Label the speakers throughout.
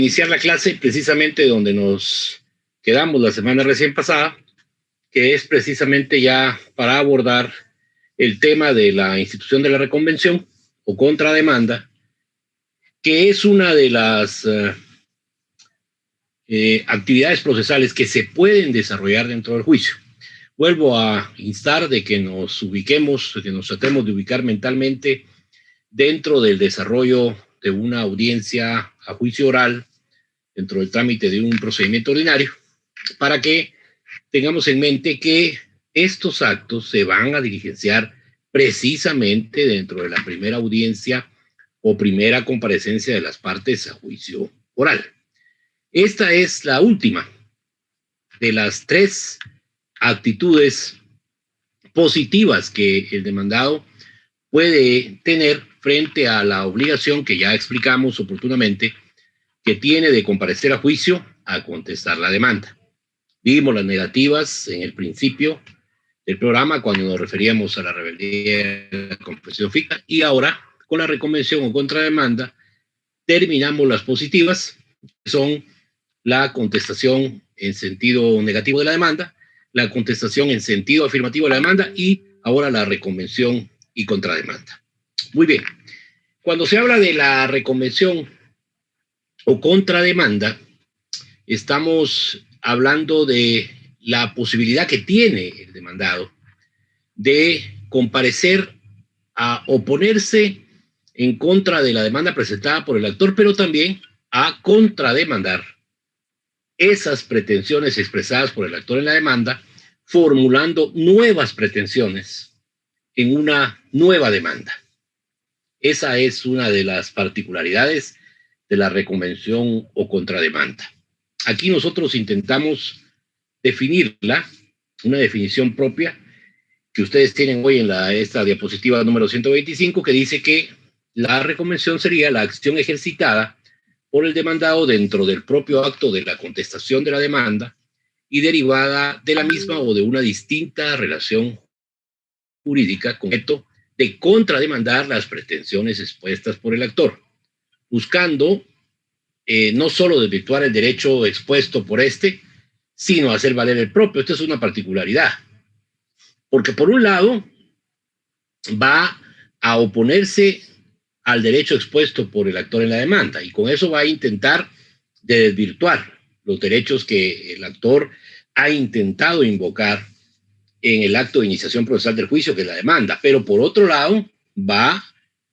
Speaker 1: iniciar la clase precisamente donde nos quedamos la semana recién pasada, que es precisamente ya para abordar el tema de la institución de la reconvención o contrademanda, que es una de las actividades procesales que se pueden desarrollar dentro del juicio. Vuelvo a instar de que nos ubiquemos, de que nos tratemos de ubicar mentalmente dentro del desarrollo de una audiencia a juicio oral, dentro del trámite de un procedimiento ordinario, para que tengamos en mente que estos actos se van a diligenciar precisamente dentro de la primera audiencia o primera comparecencia de las partes a juicio oral. Esta es la última de las tres actitudes positivas que el demandado puede tener frente a la obligación que ya explicamos oportunamente que tiene de comparecer a juicio a contestar la demanda. Vimos las negativas en el principio del programa cuando nos referíamos a la rebeldía de la confesión ficta, y ahora con la reconvención o contrademanda terminamos las positivas, que son la contestación en sentido negativo de la demanda, la contestación en sentido afirmativo de la demanda y ahora la reconvención y contrademanda. Muy bien, cuando se habla de la reconvención o contrademanda, estamos hablando de la posibilidad que tiene el demandado de comparecer a oponerse en contra de la demanda presentada por el actor, pero también a contrademandar esas pretensiones expresadas por el actor en la demanda, formulando nuevas pretensiones en una nueva demanda. Esa es una de las particularidades de la reconvención o contrademanda. Aquí nosotros intentamos definirla, una definición propia que ustedes tienen hoy en esta diapositiva número 125, que dice que la reconvención sería la acción ejercitada por el demandado dentro del propio acto de la contestación de la demanda y derivada de la misma o de una distinta relación jurídica con objeto de contrademandar las pretensiones expuestas por el actor, buscando no solo desvirtuar el derecho expuesto por este, sino hacer valer el propio. Esta es una particularidad, porque por un lado va a oponerse al derecho expuesto por el actor en la demanda y con eso va a intentar desvirtuar los derechos que el actor ha intentado invocar en el acto de iniciación procesal del juicio, que es la demanda, pero por otro lado va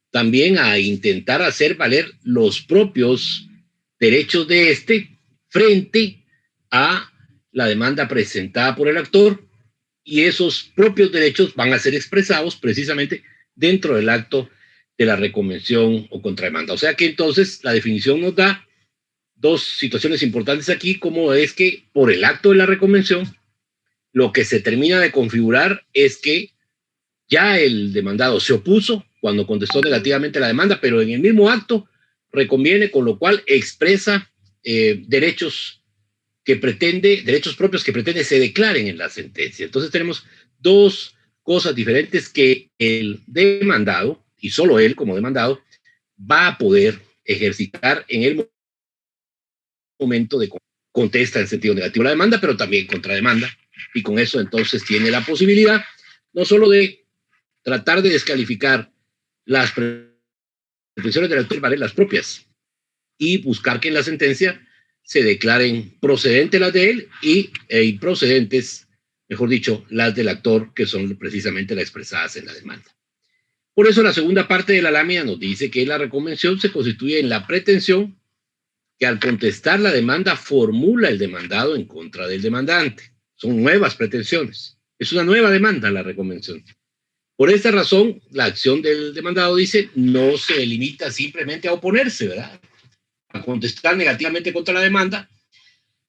Speaker 1: también a intentar hacer valer los propios derechos de este frente a la demanda presentada por el actor, y esos propios derechos van a ser expresados precisamente dentro del acto de la reconvención o contrademanda. O sea que entonces la definición nos da dos situaciones importantes aquí, como es que por el acto de la reconvención lo que se termina de configurar es que ya el demandado se opuso cuando contestó negativamente la demanda, pero en el mismo acto reconviene, con lo cual expresa derechos propios que pretende se declaren en la sentencia. Entonces tenemos dos cosas diferentes que el demandado, y solo él como demandado, va a poder ejercitar en el momento de contesta en sentido negativo la demanda, pero también contrademanda, y con eso entonces tiene la posibilidad no solo de tratar de descalificar las pretensiones del actor, valer las propias, y buscar que en la sentencia se declaren procedentes las de él y improcedentes, mejor dicho, las del actor, que son precisamente las expresadas en la demanda. Por eso la segunda parte de la lámina nos dice que la reconvención se constituye en la pretensión que al contestar la demanda formula el demandado en contra del demandante. Son nuevas pretensiones. Es una nueva demanda la reconvención. Por esta razón, la acción del demandado, dice, no se limita simplemente a oponerse, ¿verdad?, a contestar negativamente contra la demanda,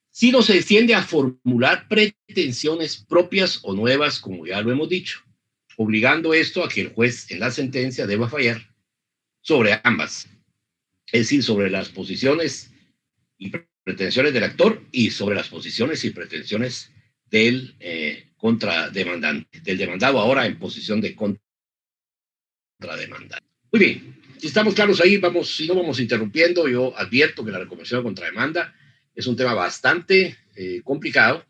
Speaker 1: sino se extiende a formular pretensiones propias o nuevas, como ya lo hemos dicho, obligando esto a que el juez en la sentencia deba fallar sobre ambas, es decir, sobre las posiciones y pretensiones del actor y sobre las posiciones y pretensiones del contrademandante, del demandado ahora en posición de contrademandante. Muy bien, Si estamos claros ahí, vamos, si no vamos interrumpiendo, yo advierto que la reconvención de contrademanda es un tema bastante complicado,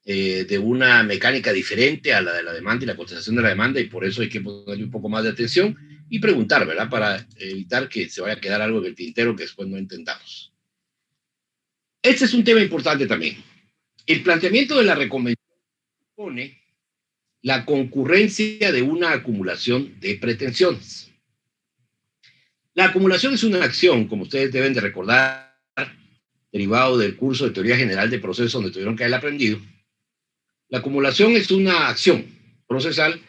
Speaker 1: de una mecánica diferente a la de la demanda y la contestación de la demanda, y por eso hay que ponerle un poco más de atención y preguntar, ¿verdad? Para evitar que se vaya a quedar algo en el tintero que después no entendamos. Este es un tema importante también. El planteamiento de la reconvención pone la concurrencia de una acumulación de pretensiones. La acumulación es una acción, como ustedes deben de recordar, derivado del curso de Teoría General de Procesos donde tuvieron que haber aprendido. La acumulación es una acción procesal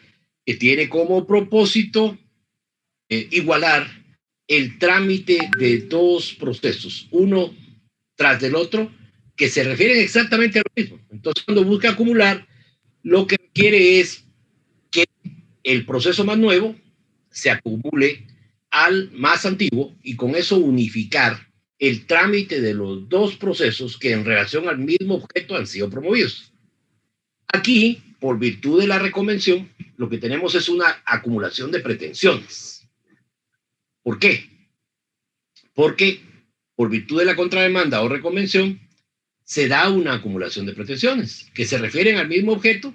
Speaker 1: que tiene como propósito igualar el trámite de dos procesos, uno tras del otro, que se refieren exactamente a lo mismo. Entonces, cuando busca acumular, lo que quiere es que el proceso más nuevo se acumule al más antiguo y con eso unificar el trámite de los dos procesos que en relación al mismo objeto han sido promovidos. Aquí, por virtud de la reconvención, lo que tenemos es una acumulación de pretensiones. ¿Por qué? Porque por virtud de la contrademanda o reconvención se da una acumulación de pretensiones que se refieren al mismo objeto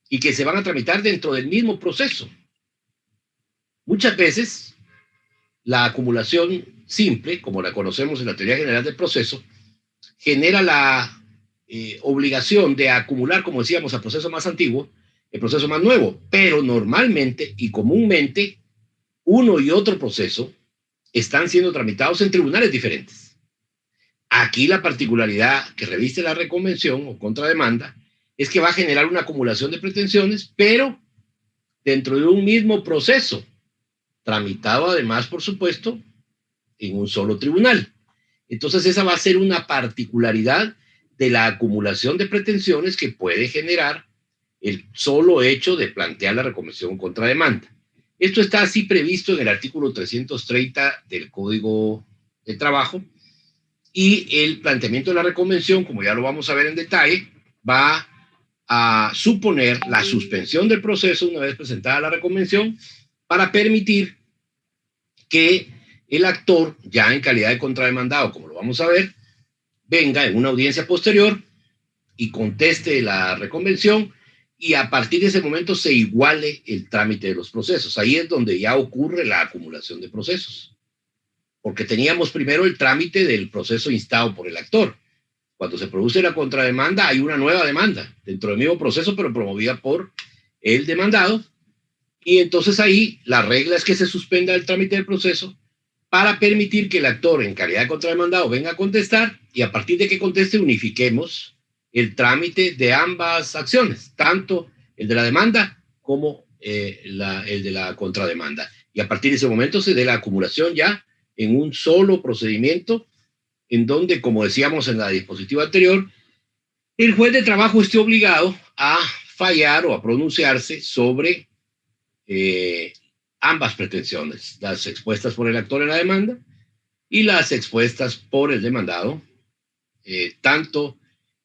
Speaker 1: y que se van a tramitar dentro del mismo proceso. Muchas veces la acumulación simple, como la conocemos en la teoría general del proceso, genera la obligación de acumular, como decíamos, al proceso más antiguo, el proceso más nuevo, pero normalmente y comúnmente uno y otro proceso están siendo tramitados en tribunales diferentes. Aquí la particularidad que reviste la reconvención o contrademanda es que va a generar una acumulación de pretensiones, pero dentro de un mismo proceso, tramitado además, por supuesto, en un solo tribunal. Entonces esa va a ser una particularidad de la acumulación de pretensiones que puede generar el solo hecho de plantear la reconvención contra demanda. Esto está así previsto en el artículo 330 del Código de Trabajo, y el planteamiento de la reconvención, como ya lo vamos a ver en detalle, va a suponer la suspensión del proceso una vez presentada la reconvención para permitir que el actor, ya en calidad de contrademandado, como lo vamos a ver, venga en una audiencia posterior y conteste la reconvención, y a partir de ese momento se iguale el trámite de los procesos. Ahí es donde ya ocurre la acumulación de procesos, porque teníamos primero el trámite del proceso instado por el actor. Cuando se produce la contrademanda, hay una nueva demanda dentro del mismo proceso, pero promovida por el demandado, y entonces ahí la regla es que se suspenda el trámite del proceso para permitir que el actor en calidad de contrademandado venga a contestar, y a partir de que conteste unifiquemos el trámite de ambas acciones, tanto el de la demanda como el de la contrademanda. Y a partir de ese momento se dé la acumulación ya en un solo procedimiento, en donde, como decíamos en la dispositiva anterior, el juez de trabajo esté obligado a fallar o a pronunciarse sobre ambas pretensiones, las expuestas por el actor en la demanda y las expuestas por el demandado, tanto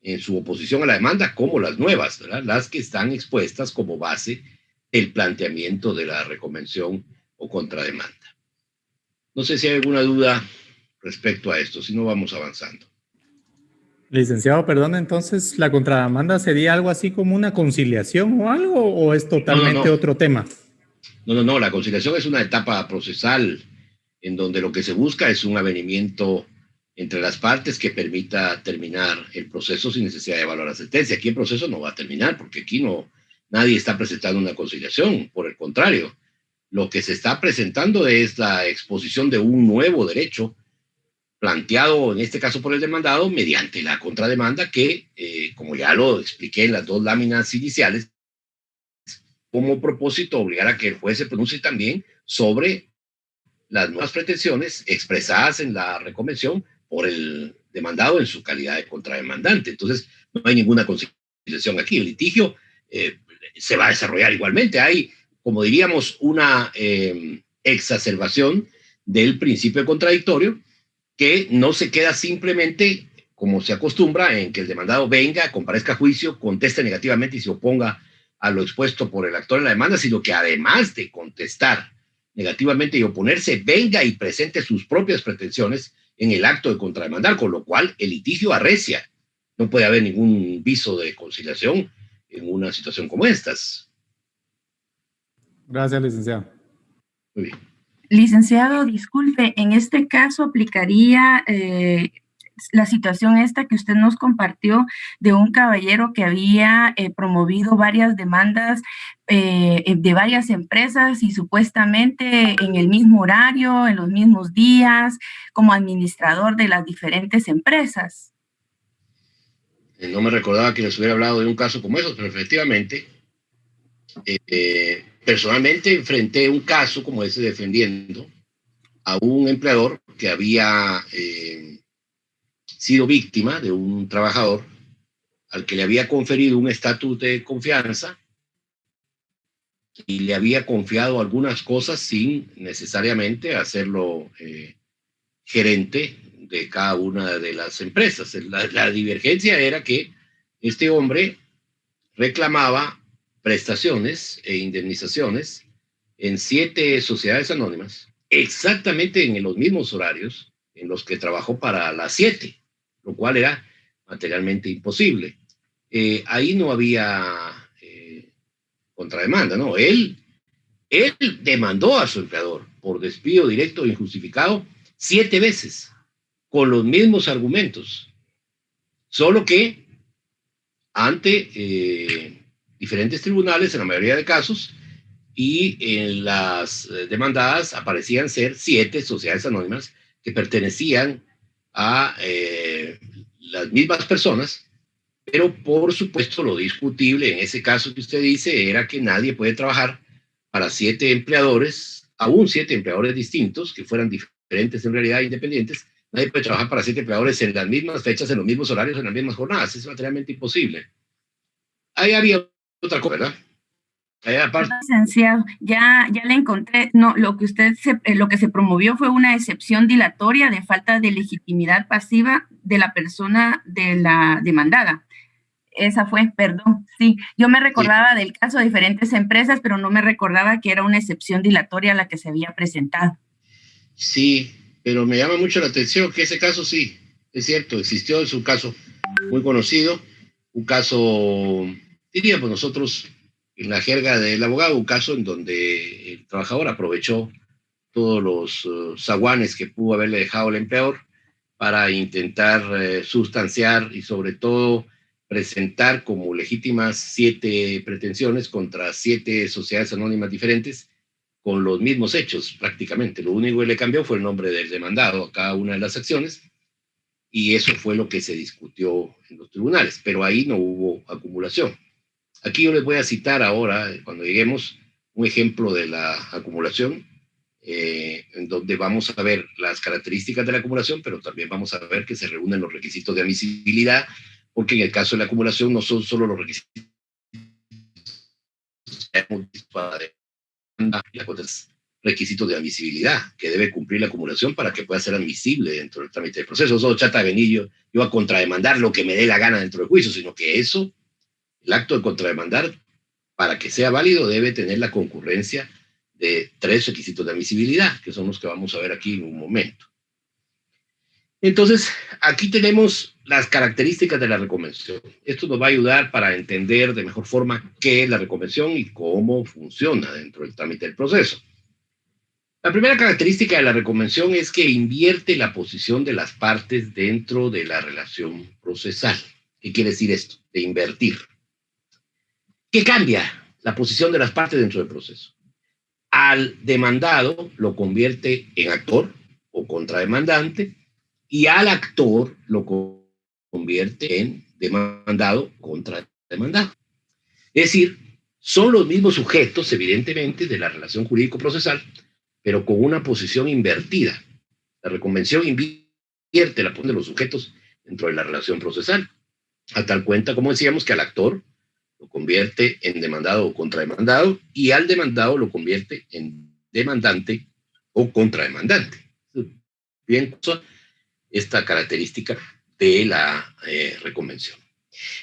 Speaker 1: en su oposición a la demanda como las nuevas, ¿verdad? Las que están expuestas como base del planteamiento de la reconvención o contrademanda. No sé si hay alguna duda respecto a esto, si no vamos avanzando.
Speaker 2: Licenciado, perdón, entonces, ¿la contrademanda sería algo así como una conciliación o algo, o es totalmente otro tema?
Speaker 1: No, la conciliación es una etapa procesal en donde lo que se busca es un avenimiento entre las partes que permita terminar el proceso sin necesidad de evaluar la sentencia. Aquí el proceso no va a terminar, porque aquí nadie está presentando una conciliación, por el contrario, lo que se está presentando es la exposición de un nuevo derecho planteado, en este caso por el demandado, mediante la contrademanda que, como ya lo expliqué en las dos láminas iniciales, como propósito obligar a que el juez se pronuncie también sobre las nuevas pretensiones expresadas en la reconvención por el demandado en su calidad de contrademandante. Entonces, no hay ninguna conciliación aquí. El litigio se va a desarrollar igualmente. Hay, como diríamos, una exacerbación del principio contradictorio, que no se queda simplemente, como se acostumbra, en que el demandado venga, comparezca a juicio, conteste negativamente y se oponga a lo expuesto por el actor en la demanda, sino que además de contestar negativamente y oponerse, venga y presente sus propias pretensiones en el acto de contrademandar, con lo cual el litigio arrecia. No puede haber ningún viso de conciliación en una situación como estas.
Speaker 2: Gracias, licenciado.
Speaker 1: Muy bien.
Speaker 3: Licenciado, disculpe, en este caso aplicaría la situación esta que usted nos compartió de un caballero que había promovido varias demandas de varias empresas y supuestamente en el mismo horario, en los mismos días, como administrador de las diferentes empresas.
Speaker 1: No me recordaba que les hubiera hablado de un caso como eso, pero efectivamente, personalmente enfrenté un caso como ese defendiendo a un empleador que había sido víctima de un trabajador al que le había conferido un estatus de confianza y le había confiado algunas cosas sin necesariamente hacerlo gerente de cada una de las empresas. La divergencia era que este hombre reclamaba prestaciones e indemnizaciones en 7 sociedades anónimas, exactamente en los mismos horarios en los que trabajó para las 7, lo cual era materialmente imposible. Ahí no había contrademanda, ¿no? Él demandó a su empleador por despido directo e injustificado 7 veces, con los mismos argumentos, solo que ante diferentes tribunales, en la mayoría de casos, y en las demandadas aparecían ser 7 sociedades anónimas que pertenecían a las mismas personas, pero por supuesto lo discutible en ese caso que usted dice era que nadie puede trabajar para 7 empleadores, aún 7 empleadores distintos, que fueran diferentes en realidad, independientes. Nadie puede trabajar para 7 empleadores en las mismas fechas, en los mismos horarios, en las mismas jornadas. Es materialmente imposible. Ahí había otra cosa, ¿verdad?
Speaker 3: Licenciado, ya le encontré. No, lo que se promovió fue una excepción dilatoria de falta de legitimidad pasiva de la persona de la demandada. Esa fue, perdón, sí. Yo me recordaba del caso de diferentes empresas, pero no me recordaba que era una excepción dilatoria la que se había presentado.
Speaker 1: Sí, pero me llama mucho la atención que ese caso sí, es cierto, existió, es un caso muy conocido, un caso, diríamos nosotros, en la jerga del abogado, un caso en donde el trabajador aprovechó todos los zaguanes que pudo haberle dejado el empleador para intentar sustanciar y sobre todo presentar como legítimas 7 pretensiones contra 7 sociedades anónimas diferentes con los mismos hechos prácticamente. Lo único que le cambió fue el nombre del demandado a cada una de las acciones y eso fue lo que se discutió en los tribunales, pero ahí no hubo acumulación. Aquí yo les voy a citar ahora, cuando lleguemos, un ejemplo de la acumulación, en donde vamos a ver las características de la acumulación, pero también vamos a ver que se reúnen los requisitos de admisibilidad, porque en el caso de la acumulación no son solo los requisitos requisitos de admisibilidad que debe cumplir la acumulación para que pueda ser admisible dentro del trámite del proceso. Eso no trata de venir yo a contrademandar lo que me dé la gana dentro del juicio, sino que eso, el acto de contrademandar, para que sea válido, debe tener la concurrencia de 3 requisitos de admisibilidad, que son los que vamos a ver aquí en un momento. Entonces, aquí tenemos las características de la reconvención. Esto nos va a ayudar para entender de mejor forma qué es la reconvención y cómo funciona dentro del trámite del proceso. La primera característica de la reconvención es que invierte la posición de las partes dentro de la relación procesal. ¿Qué quiere decir esto? De invertir. ¿Qué cambia la posición de las partes dentro del proceso? Al demandado lo convierte en actor o contrademandante y al actor lo convierte en demandado contrademandado. Es decir, son los mismos sujetos, evidentemente, de la relación jurídico-procesal, pero con una posición invertida. La reconvención invierte la posición de los sujetos dentro de la relación procesal, a tal cuenta, como decíamos, que al actor lo convierte en demandado o contrademandado y al demandado lo convierte en demandante o contrademandante. Bien, esta característica de la reconvención.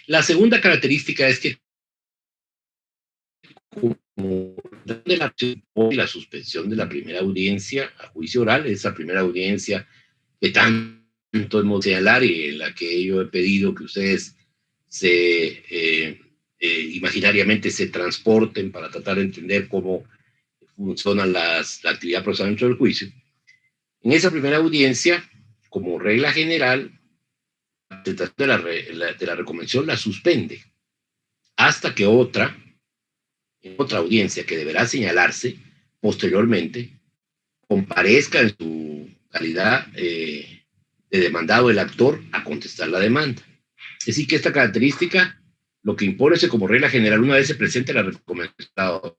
Speaker 1: La segunda característica es que como de la suspensión de la primera audiencia a juicio oral, esa primera audiencia que tanto hemos señalar y en la que yo he pedido que ustedes imaginariamente se transporten para tratar de entender cómo funciona la actividad procesal dentro del juicio. En esa primera audiencia, como regla general, la presentación de la reconvención la suspende hasta que otra audiencia que deberá señalarse posteriormente comparezca en su calidad de demandado el actor a contestar la demanda. Es decir, que esta característica lo que impone es que como regla general, una vez se presente la recomendación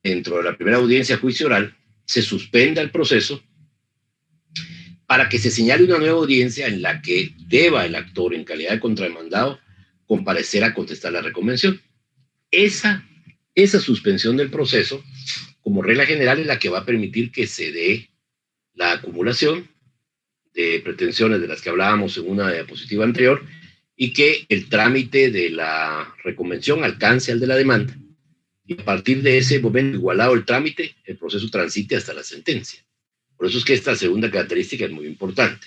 Speaker 1: dentro de la primera audiencia a juicio oral, se suspenda el proceso para que se señale una nueva audiencia en la que deba el actor en calidad de contrademandado comparecer a contestar la reconvención. Esa suspensión del proceso, como regla general, es la que va a permitir que se dé la acumulación de pretensiones de las que hablábamos en una diapositiva anterior y que el trámite de la reconvención alcance al de la demanda. Y a partir de ese momento, igualado el trámite, el proceso transite hasta la sentencia. Por eso es que esta segunda característica es muy importante.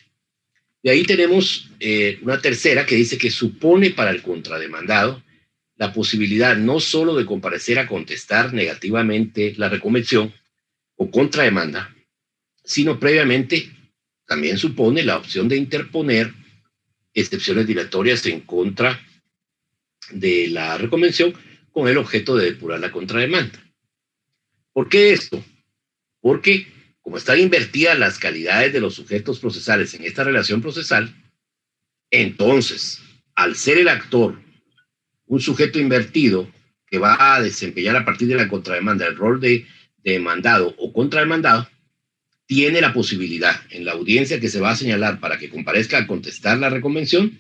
Speaker 1: De ahí tenemos una tercera que dice que supone para el contrademandado la posibilidad no solo de comparecer a contestar negativamente la reconvención o contrademanda, sino previamente también supone la opción de interponer excepciones dilatorias en contra de la reconvención con el objeto de depurar la contrademanda. ¿Por qué esto? Porque como están invertidas las calidades de los sujetos procesales en esta relación procesal, entonces, al ser el actor un sujeto invertido que va a desempeñar a partir de la contrademanda el rol de demandado o contrademandado, tiene la posibilidad en la audiencia que se va a señalar para que comparezca a contestar la reconvención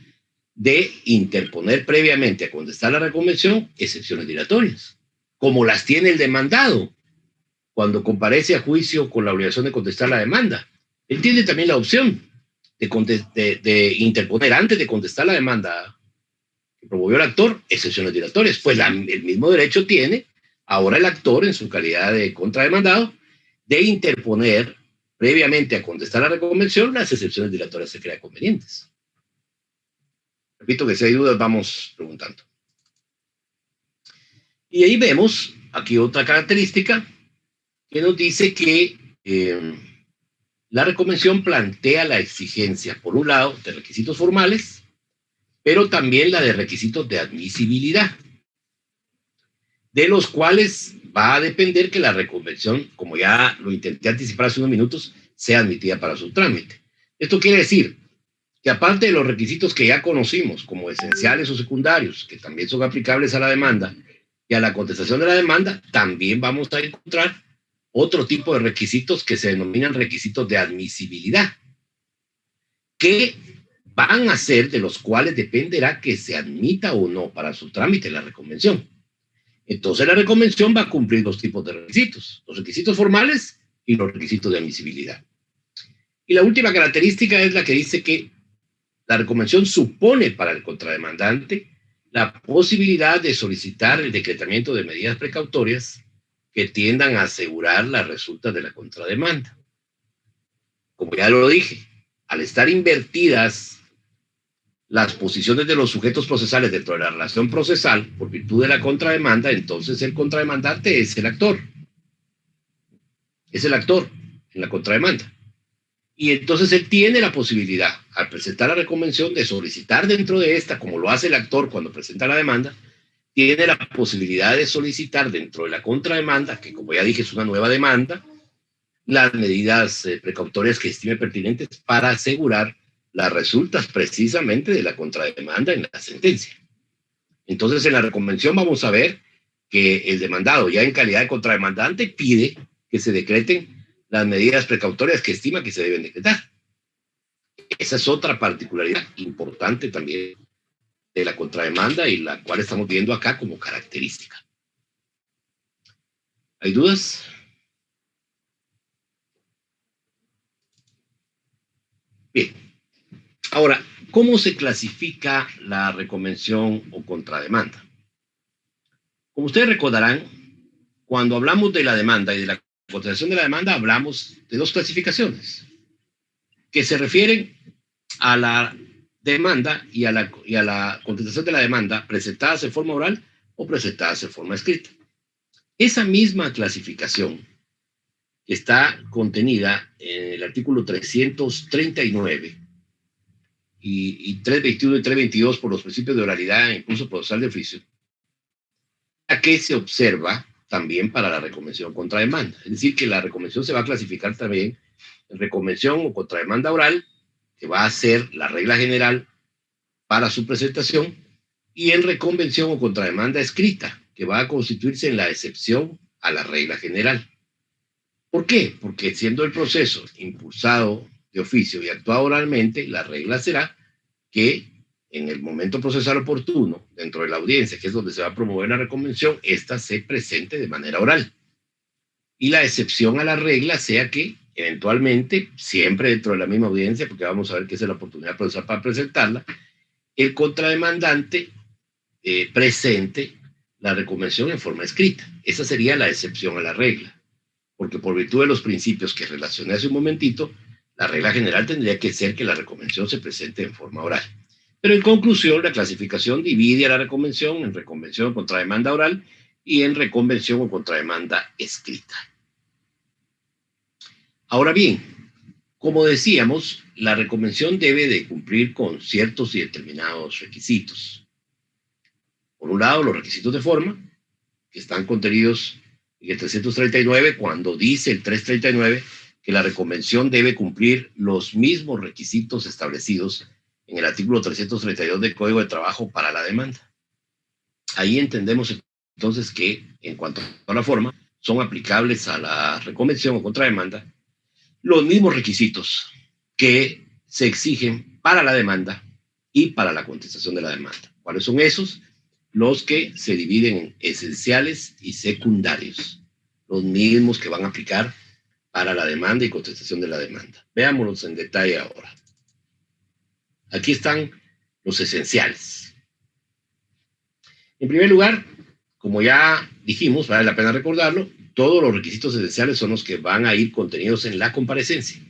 Speaker 1: de interponer previamente a contestar la reconvención excepciones dilatorias, como las tiene el demandado cuando comparece a juicio con la obligación de contestar la demanda. Él tiene también la opción de interponer antes de contestar la demanda que promovió el actor excepciones dilatorias. Pues el mismo derecho tiene ahora el actor en su calidad de contrademandado de interponer previamente a contestar la reconvención las excepciones dilatorias que crea convenientes. Repito que si hay dudas vamos preguntando. Y ahí vemos aquí otra característica que nos dice que la reconvención plantea la exigencia, por un lado, de requisitos formales, pero también la de requisitos de admisibilidad, de los cuales va a depender que la reconvención, como ya lo intenté anticipar hace unos minutos, sea admitida para su trámite. Esto quiere decir que aparte de los requisitos que ya conocimos, como esenciales o secundarios, que también son aplicables a la demanda y a la contestación de la demanda, también vamos a encontrar otro tipo de requisitos que se denominan requisitos de admisibilidad, que van a ser de los cuales dependerá que se admita o no para su trámite la reconvención. Entonces la reconvención va a cumplir dos tipos de requisitos, los requisitos formales y los requisitos de admisibilidad. Y la última característica es la que dice que la reconvención supone para el contrademandante la posibilidad de solicitar el decretamiento de medidas precautorias que tiendan a asegurar las resultas de la contrademanda. Como ya lo dije, al estar invertidas las posiciones de los sujetos procesales dentro de la relación procesal por virtud de la contrademanda, entonces el contrademandante es el actor. Es el actor en la contrademanda. Y entonces él tiene la posibilidad, al presentar la reconvención, de solicitar dentro de esta, como lo hace el actor cuando presenta la demanda, tiene la posibilidad de solicitar dentro de la contrademanda, que como ya dije es una nueva demanda, las medidas precautorias que estime pertinentes para asegurar las resultas precisamente de la contrademanda en la sentencia. Entonces en la reconvención vamos a ver que el demandado, ya en calidad de contrademandante, pide que se decreten las medidas precautorias que estima que se deben decretar. Esa es otra particularidad importante también de la contrademanda y la cual estamos viendo acá como característica. ¿Hay dudas? Bien. Ahora, ¿cómo se clasifica la reconvención o contrademanda? Como ustedes recordarán, cuando hablamos de la demanda y de la contestación de la demanda, hablamos de dos clasificaciones que se refieren a la demanda y a la contestación de la demanda presentadas en forma oral o presentadas en forma escrita. Esa misma clasificación está contenida en el artículo 339 y 321 y 322 por los principios de oralidad e impulso procesal de oficio, a que se observa también para la reconvención contra demanda. Es decir, que la reconvención se va a clasificar también en reconvención o contrademanda oral, que va a ser la regla general para su presentación, y en reconvención o contrademanda escrita, que va a constituirse en la excepción a la regla general. ¿Por qué? Porque siendo el proceso impulsado de oficio y actuado oralmente, la regla será que en el momento procesal oportuno, dentro de la audiencia, que es donde se va a promover la reconvención, ésta se presente de manera oral. Y la excepción a la regla sea que, eventualmente, siempre dentro de la misma audiencia, porque vamos a ver que esa es la oportunidad procesal para presentarla, el contrademandante presente la reconvención en forma escrita. Esa sería la excepción a la regla, porque por virtud de los principios que relacioné hace un momentito, la regla general tendría que ser que la reconvención se presente en forma oral. Pero en conclusión, la clasificación divide a la reconvención en reconvención o contrademanda oral y en reconvención o contrademanda escrita. Ahora bien, como decíamos, la reconvención debe de cumplir con ciertos y determinados requisitos. Por un lado, los requisitos de forma, que están contenidos en el 339, cuando dice el 339 que la reconvención debe cumplir los mismos requisitos establecidos en el artículo 332 del Código de Trabajo para la demanda. Ahí entendemos entonces que, en cuanto a la forma, son aplicables a la reconvención o contrademanda los mismos requisitos que se exigen para la demanda y para la contestación de la demanda. ¿Cuáles son esos? Los que se dividen en esenciales y secundarios, los mismos que van a aplicar para la demanda y contestación de la demanda. Veámoslos en detalle ahora. Aquí están los esenciales. En primer lugar, como ya dijimos, vale la pena recordarlo, todos los requisitos esenciales son los que van a ir contenidos en la comparecencia.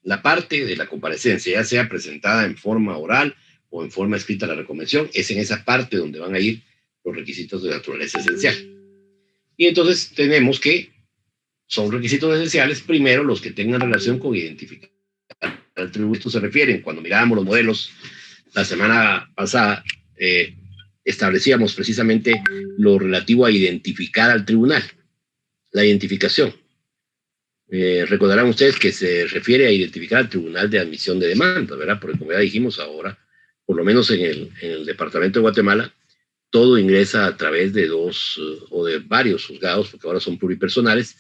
Speaker 1: La parte de la comparecencia, ya sea presentada en forma oral o en forma escrita la reconvención, es en esa parte donde van a ir los requisitos de naturaleza esencial. Y entonces tenemos que son requisitos esenciales, primero los que tengan relación con identificar al tribunal. Esto se refiere, cuando mirábamos los modelos la semana pasada, establecíamos precisamente lo relativo a identificar al tribunal, la identificación. Recordarán ustedes que se refiere a identificar al tribunal de admisión de demanda, ¿verdad? Porque como ya dijimos ahora, por lo menos en el departamento de Guatemala, todo ingresa a través de dos o de varios juzgados, porque ahora son pluripersonales,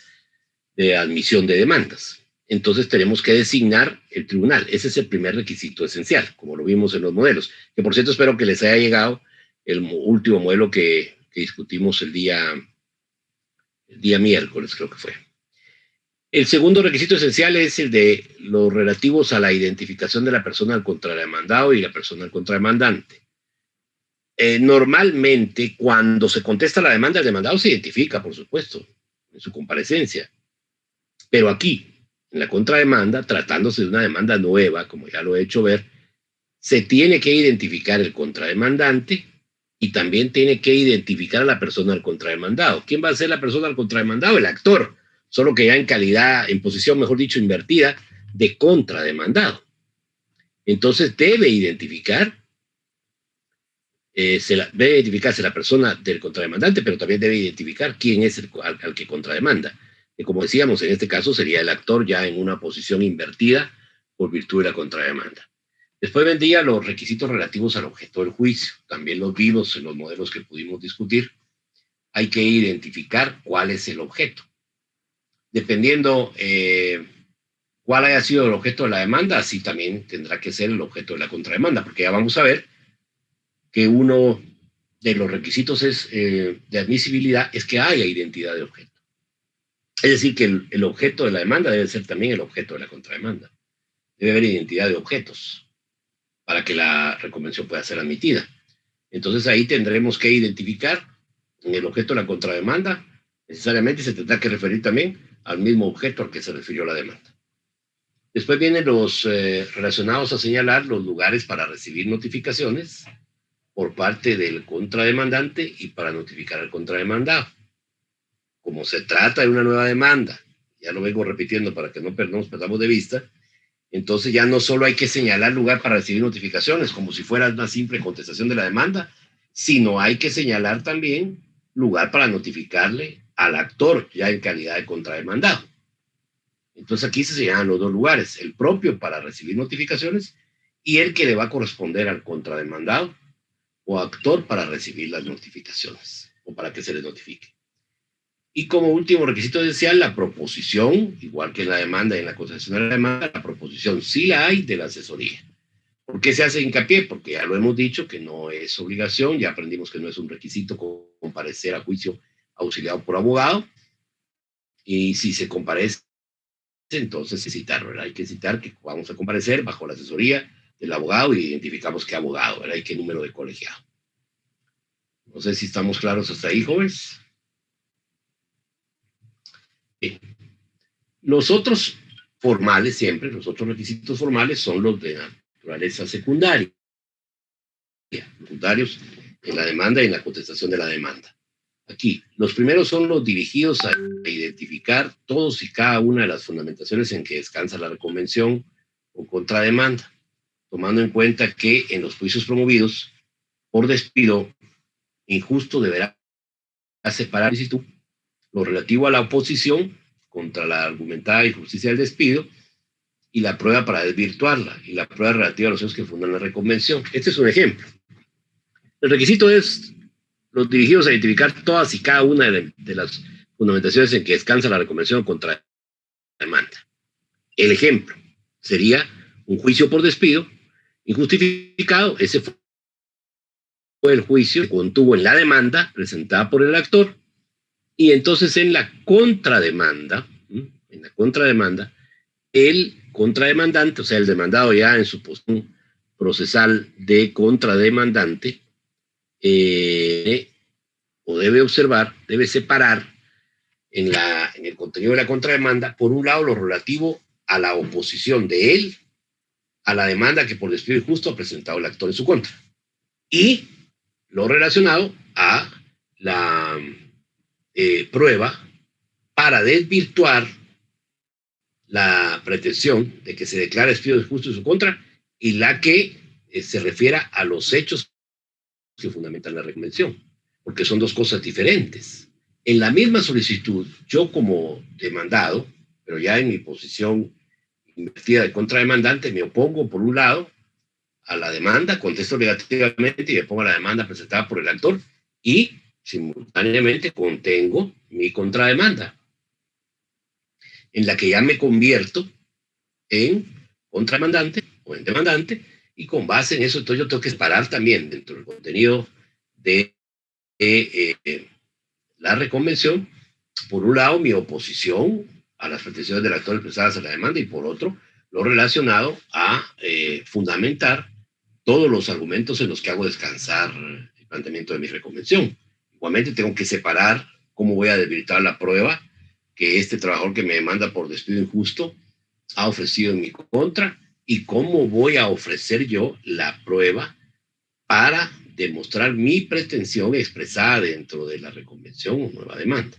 Speaker 1: de admisión de demandas. Entonces tenemos que designar el tribunal. Ese es el primer requisito esencial, como lo vimos en los modelos. Que por cierto espero que les haya llegado el último modelo que discutimos el día miércoles, creo que fue. El segundo requisito esencial es el de los relativos a la identificación de la persona al contrademandado y la persona al contrademandante. Normalmente, cuando se contesta la demanda, el demandado se identifica, por supuesto, en su comparecencia. Pero aquí, en la contrademanda, tratándose de una demanda nueva, como ya lo he hecho ver, se tiene que identificar el contrademandante y también tiene que identificar a la persona al contrademandado. ¿Quién va a ser la persona al contrademandado? El actor, solo que ya en calidad, en posición, mejor dicho, invertida, de contrademandado. Entonces debe identificarse la persona del contrademandante, pero también debe identificar quién es al que contrademanda. Que como decíamos, en este caso sería el actor ya en una posición invertida por virtud de la contrademanda. Después vendrían los requisitos relativos al objeto del juicio. También los vimos en los modelos que pudimos discutir. Hay que identificar cuál es el objeto. Dependiendo cuál haya sido el objeto de la demanda, así también tendrá que ser el objeto de la contrademanda, porque ya vamos a ver que uno de los requisitos de admisibilidad es que haya identidad de objeto. Es decir, que el objeto de la demanda debe ser también el objeto de la contrademanda. Debe haber identidad de objetos para que la reconvención pueda ser admitida. Entonces ahí tendremos que identificar en el objeto de la contrademanda Necesariamente se tendrá que referir también al mismo objeto al que se refirió la demanda. Después vienen los relacionados a señalar los lugares para recibir notificaciones por parte del contrademandante y para notificar al contrademandado. Como se trata de una nueva demanda, ya lo vengo repitiendo para que no nos perdamos de vista, entonces ya no solo hay que señalar lugar para recibir notificaciones, como si fuera una simple contestación de la demanda, sino hay que señalar también lugar para notificarle al actor ya en calidad de contrademandado. Entonces aquí se señalan los dos lugares, el propio para recibir notificaciones y el que le va a corresponder al contrademandado o actor para recibir las notificaciones o para que se les notifique. Y como último requisito esencial, la proposición, igual que en la demanda y en la contestación de la demanda, la proposición sí la hay de la asesoría. ¿Por qué se hace hincapié? Porque ya lo hemos dicho que no es obligación, ya aprendimos que no es un requisito comparecer a juicio auxiliado por abogado, y si se comparece, entonces citar, ¿verdad? Hay que citar que vamos a comparecer bajo la asesoría del abogado y identificamos qué abogado, ¿verdad? Y qué número de colegiado. No sé si estamos claros hasta ahí, jóvenes. Bien. Los otros formales siempre, los otros requisitos formales son los de naturaleza secundaria, secundarios en la demanda y en la contestación de la demanda. Aquí, los primeros son los dirigidos a identificar todos y cada una de las fundamentaciones en que descansa la reconvención o contrademanda, tomando en cuenta que en los juicios promovidos por despido injusto deberá separar lo relativo a la oposición contra la argumentada injusticia del despido y la prueba para desvirtuarla y la prueba relativa a los hechos que fundan la reconvención. Este es un ejemplo. El requisito es los dirigidos a identificar todas y cada una de las fundamentaciones en que descansa la reconvención contra demanda. El ejemplo sería un juicio por despido injustificado. Ese fue el juicio que contuvo en la demanda presentada por el actor, y entonces en la contrademanda, el contrademandante, o sea, el demandado ya en su posición procesal de contrademandante, o debe observar, debe separar en el contenido de la contrademanda, por un lado, lo relativo a la oposición de él a la demanda que por despido injusto ha presentado el actor en su contra, y lo relacionado a la prueba para desvirtuar la pretensión de que se declara despido injusto en su contra y la que se refiera a los hechos que fundamentan la reconvención, porque son dos cosas diferentes. En la misma solicitud, yo como demandado, pero ya en mi posición invertida de contrademandante, me opongo por un lado a la demanda, contesto negativamente y me pongo a la demanda presentada por el actor y simultáneamente contengo mi contrademanda, en la que ya me convierto en contrademandante o en demandante, y con base en eso entonces yo tengo que separar también dentro del contenido de la reconvención, por un lado mi oposición a las pretensiones del actor expresadas en la demanda y por otro lo relacionado a fundamentar todos los argumentos en los que hago descansar el planteamiento de mi reconvención. Igualmente tengo que separar cómo voy a desvirtuar la prueba que este trabajador que me demanda por despido injusto ha ofrecido en mi contra y cómo voy a ofrecer yo la prueba para demostrar mi pretensión expresada dentro de la reconvención o nueva demanda.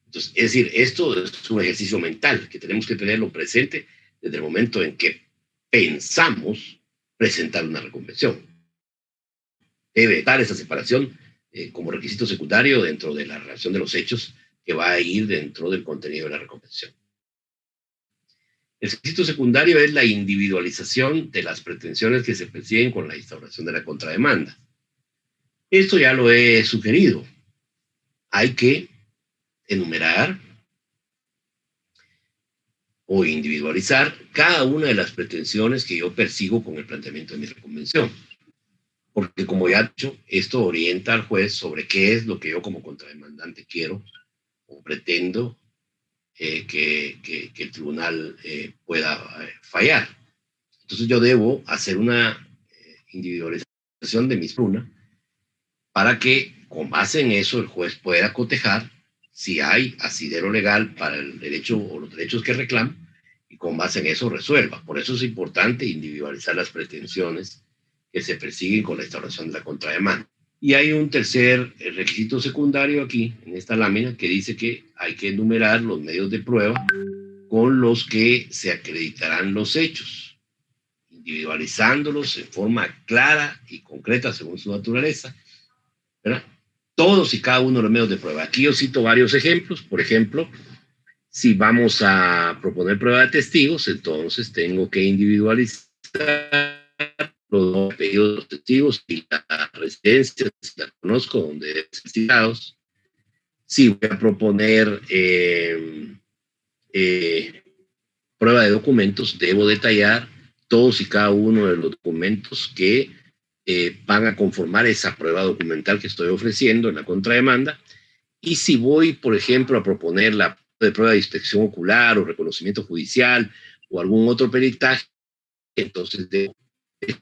Speaker 1: Entonces, es decir, esto es un ejercicio mental que tenemos que tenerlo presente desde el momento en que pensamos presentar una reconvención. Debe estar esa separación como requisito secundario dentro de la relación de los hechos que va a ir dentro del contenido de la reconvención. El requisito secundario es la individualización de las pretensiones que se persiguen con la instauración de la contrademanda. Esto ya lo he sugerido. Hay que enumerar o individualizar cada una de las pretensiones que yo persigo con el planteamiento de mi reconvención. Porque, como ya he dicho, esto orienta al juez sobre qué es lo que yo como contrademandante quiero o pretendo que el tribunal pueda fallar. Entonces yo debo hacer una individualización de mis prunas para que, con base en eso, el juez pueda cotejar si hay asidero legal para el derecho o los derechos que reclama, y con base en eso resuelva. Por eso es importante individualizar las pretensiones que se persiguen con la instauración de la contrademanda. Y hay un tercer requisito secundario aquí, en esta lámina, que dice que hay que enumerar los medios de prueba con los que se acreditarán los hechos, individualizándolos en forma clara y concreta según su naturaleza, ¿verdad? Todos y cada uno de los medios de prueba. Aquí yo cito varios ejemplos. Por ejemplo, si vamos a proponer prueba de testigos, entonces tengo que individualizar los apellidos de los testigos y la residencia, si la conozco, donde deben ser citados. Si voy a proponer prueba de documentos, debo detallar todos y cada uno de los documentos que van a conformar esa prueba documental que estoy ofreciendo en la contrademanda. Y si voy, por ejemplo, a proponer la prueba de inspección ocular o reconocimiento judicial o algún otro peritaje, entonces debo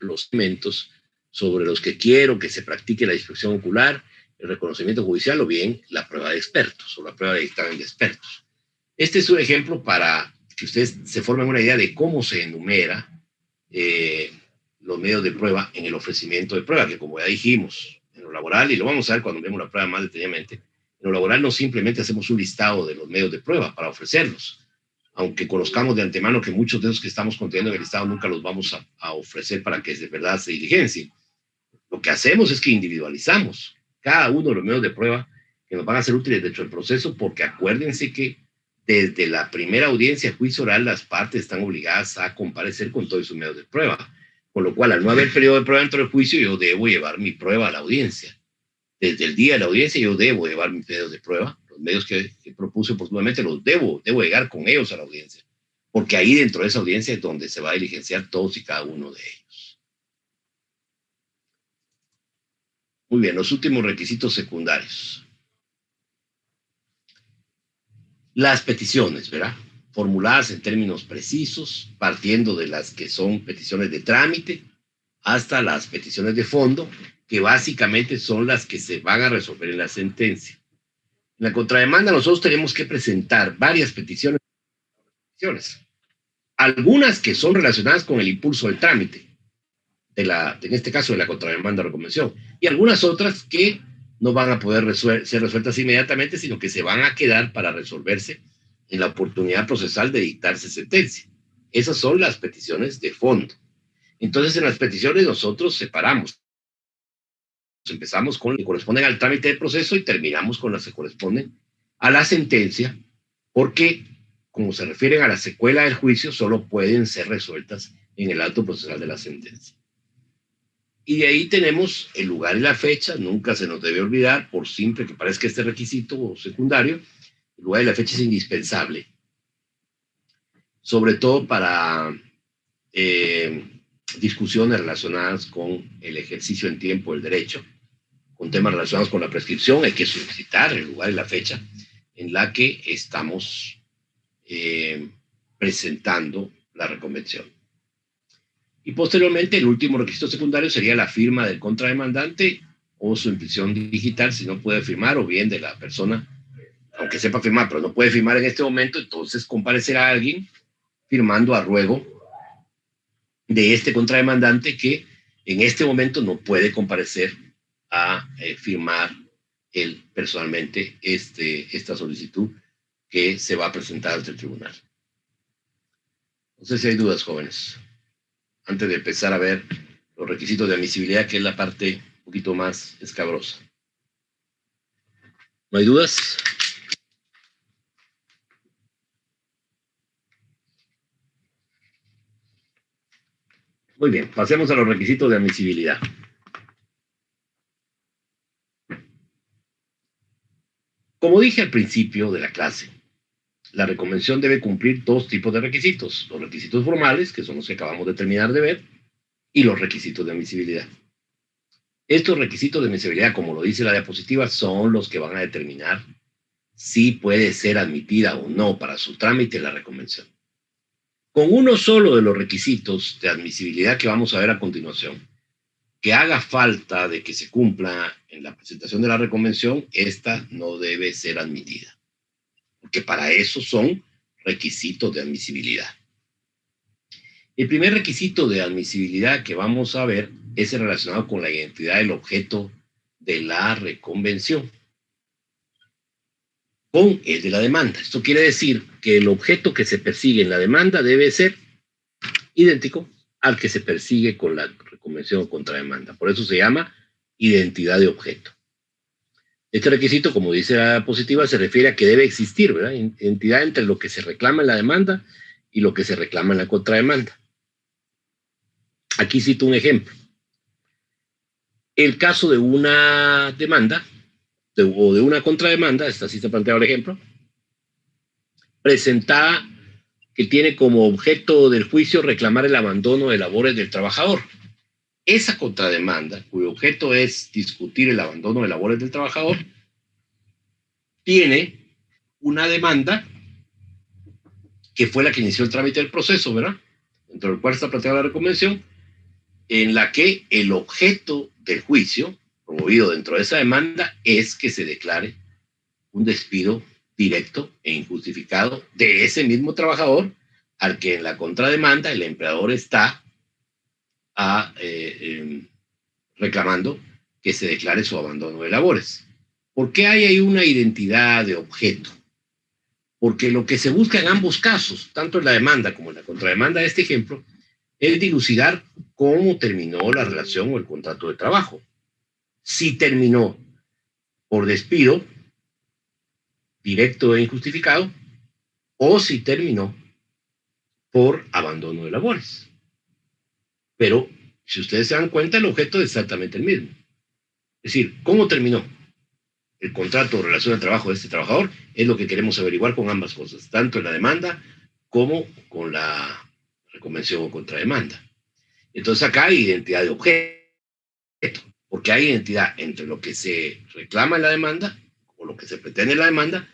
Speaker 1: los elementos sobre los que quiero que se practique la inspección ocular, el reconocimiento judicial o bien la prueba de expertos o la prueba de dictamen de expertos. Este es un ejemplo para que ustedes se formen una idea de cómo se enumera los medios de prueba en el ofrecimiento de prueba, que como ya dijimos, en lo laboral, y lo vamos a ver cuando vemos la prueba más detenidamente, en lo laboral no simplemente hacemos un listado de los medios de prueba para ofrecerlos, aunque conozcamos de antemano que muchos de esos que estamos conteniendo en el listado nunca los vamos a ofrecer para que de verdad se diligencien. Lo que hacemos es que individualizamos cada uno de los medios de prueba que nos van a ser útiles dentro del proceso, porque acuérdense que desde la primera audiencia, juicio oral, las partes están obligadas a comparecer con todos sus medios de prueba, con lo cual al no haber periodo de prueba dentro del juicio, yo debo llevar mi prueba a la audiencia. Desde el día de la audiencia yo debo llevar mis medios de prueba, los medios que propuse oportunamente los debo llegar con ellos a la audiencia, porque ahí dentro de esa audiencia es donde se va a diligenciar todos y cada uno de ellos. Muy bien, los últimos requisitos secundarios. Las peticiones, ¿verdad? Formuladas en términos precisos, partiendo de las que son peticiones de trámite hasta las peticiones de fondo, que básicamente son las que se van a resolver en la sentencia. En la contrademanda nosotros tenemos que presentar varias peticiones, algunas que son relacionadas con el impulso del trámite, en este caso de la contrademanda o reconvención, y algunas otras que no van a poder ser resueltas inmediatamente, sino que se van a quedar para resolverse en la oportunidad procesal de dictarse sentencia. Esas son las peticiones de fondo. Entonces, en las peticiones nosotros separamos. Empezamos con las que corresponden al trámite del proceso y terminamos con las que corresponden a la sentencia, porque, como se refieren a la secuela del juicio, solo pueden ser resueltas en el acto procesal de la sentencia. Y de ahí tenemos el lugar y la fecha. Nunca se nos debe olvidar, por simple que parezca este requisito secundario, el lugar y la fecha es indispensable, sobre todo para discusiones relacionadas con el ejercicio en tiempo del derecho, con temas relacionados con la prescripción. Hay que solicitar el lugar y la fecha en la que estamos presentando la reconvención. Y posteriormente, el último requisito secundario sería la firma del contrademandante o su impresión digital, si no puede firmar, o bien de la persona, aunque sepa firmar, pero no puede firmar en este momento, entonces comparecerá alguien firmando a ruego de este contrademandante que en este momento no puede comparecer a firmar él personalmente esta solicitud que se va a presentar ante el tribunal. No sé si hay dudas, jóvenes, antes de empezar a ver los requisitos de admisibilidad, que es la parte un poquito más escabrosa. ¿No hay dudas? Muy bien, pasemos a los requisitos de admisibilidad. Como dije al principio de la clase, la reconvención debe cumplir dos tipos de requisitos: los requisitos formales, que son los que acabamos de terminar de ver, y los requisitos de admisibilidad. Estos requisitos de admisibilidad, como lo dice la diapositiva, son los que van a determinar si puede ser admitida o no para su trámite la reconvención. Con uno solo de los requisitos de admisibilidad que vamos a ver a continuación, que haga falta de que se cumpla en la presentación de la reconvención, esta no debe ser admitida. porque para eso son requisitos de admisibilidad. El primer requisito de admisibilidad que vamos a ver es el relacionado con la identidad del objeto de la reconvención con el de la demanda. Esto quiere decir que el objeto que se persigue en la demanda debe ser idéntico al que se persigue con la reconvención o contrademanda. Por eso se llama identidad de objeto. Este requisito, como dice la diapositiva, se refiere a que debe existir, ¿verdad?, identidad entre lo que se reclama en la demanda y lo que se reclama en la contrademanda. Aquí cito un ejemplo. El caso de una demanda o de una contrademanda, esta sí está planteado el ejemplo, presentada que tiene como objeto del juicio reclamar el abandono de labores del trabajador. Esa contrademanda, cuyo objeto es discutir el abandono de labores del trabajador, tiene una demanda que fue la que inició el trámite del proceso, ¿verdad?, dentro del cual está planteada la reconvención, en la que el objeto del juicio promovido dentro de esa demanda es que se declare un despido directo e injustificado de ese mismo trabajador al que en la contrademanda el empleador está reclamando que se declare su abandono de labores. ¿Por qué hay ahí una identidad de objeto? Porque lo que se busca en ambos casos, tanto en la demanda como en la contrademanda de este ejemplo, es dilucidar cómo terminó la relación o el contrato de trabajo. Si terminó por despido directo e injustificado o si terminó por abandono de labores. Pero si ustedes se dan cuenta, el objeto es exactamente el mismo. Es decir, ¿cómo terminó el contrato o relación de trabajo de este trabajador? Es lo que queremos averiguar con ambas cosas, tanto en la demanda como con la reconvención o contrademanda. Entonces acá hay identidad de objeto, porque hay identidad entre lo que se reclama en la demanda o lo que se pretende en la demanda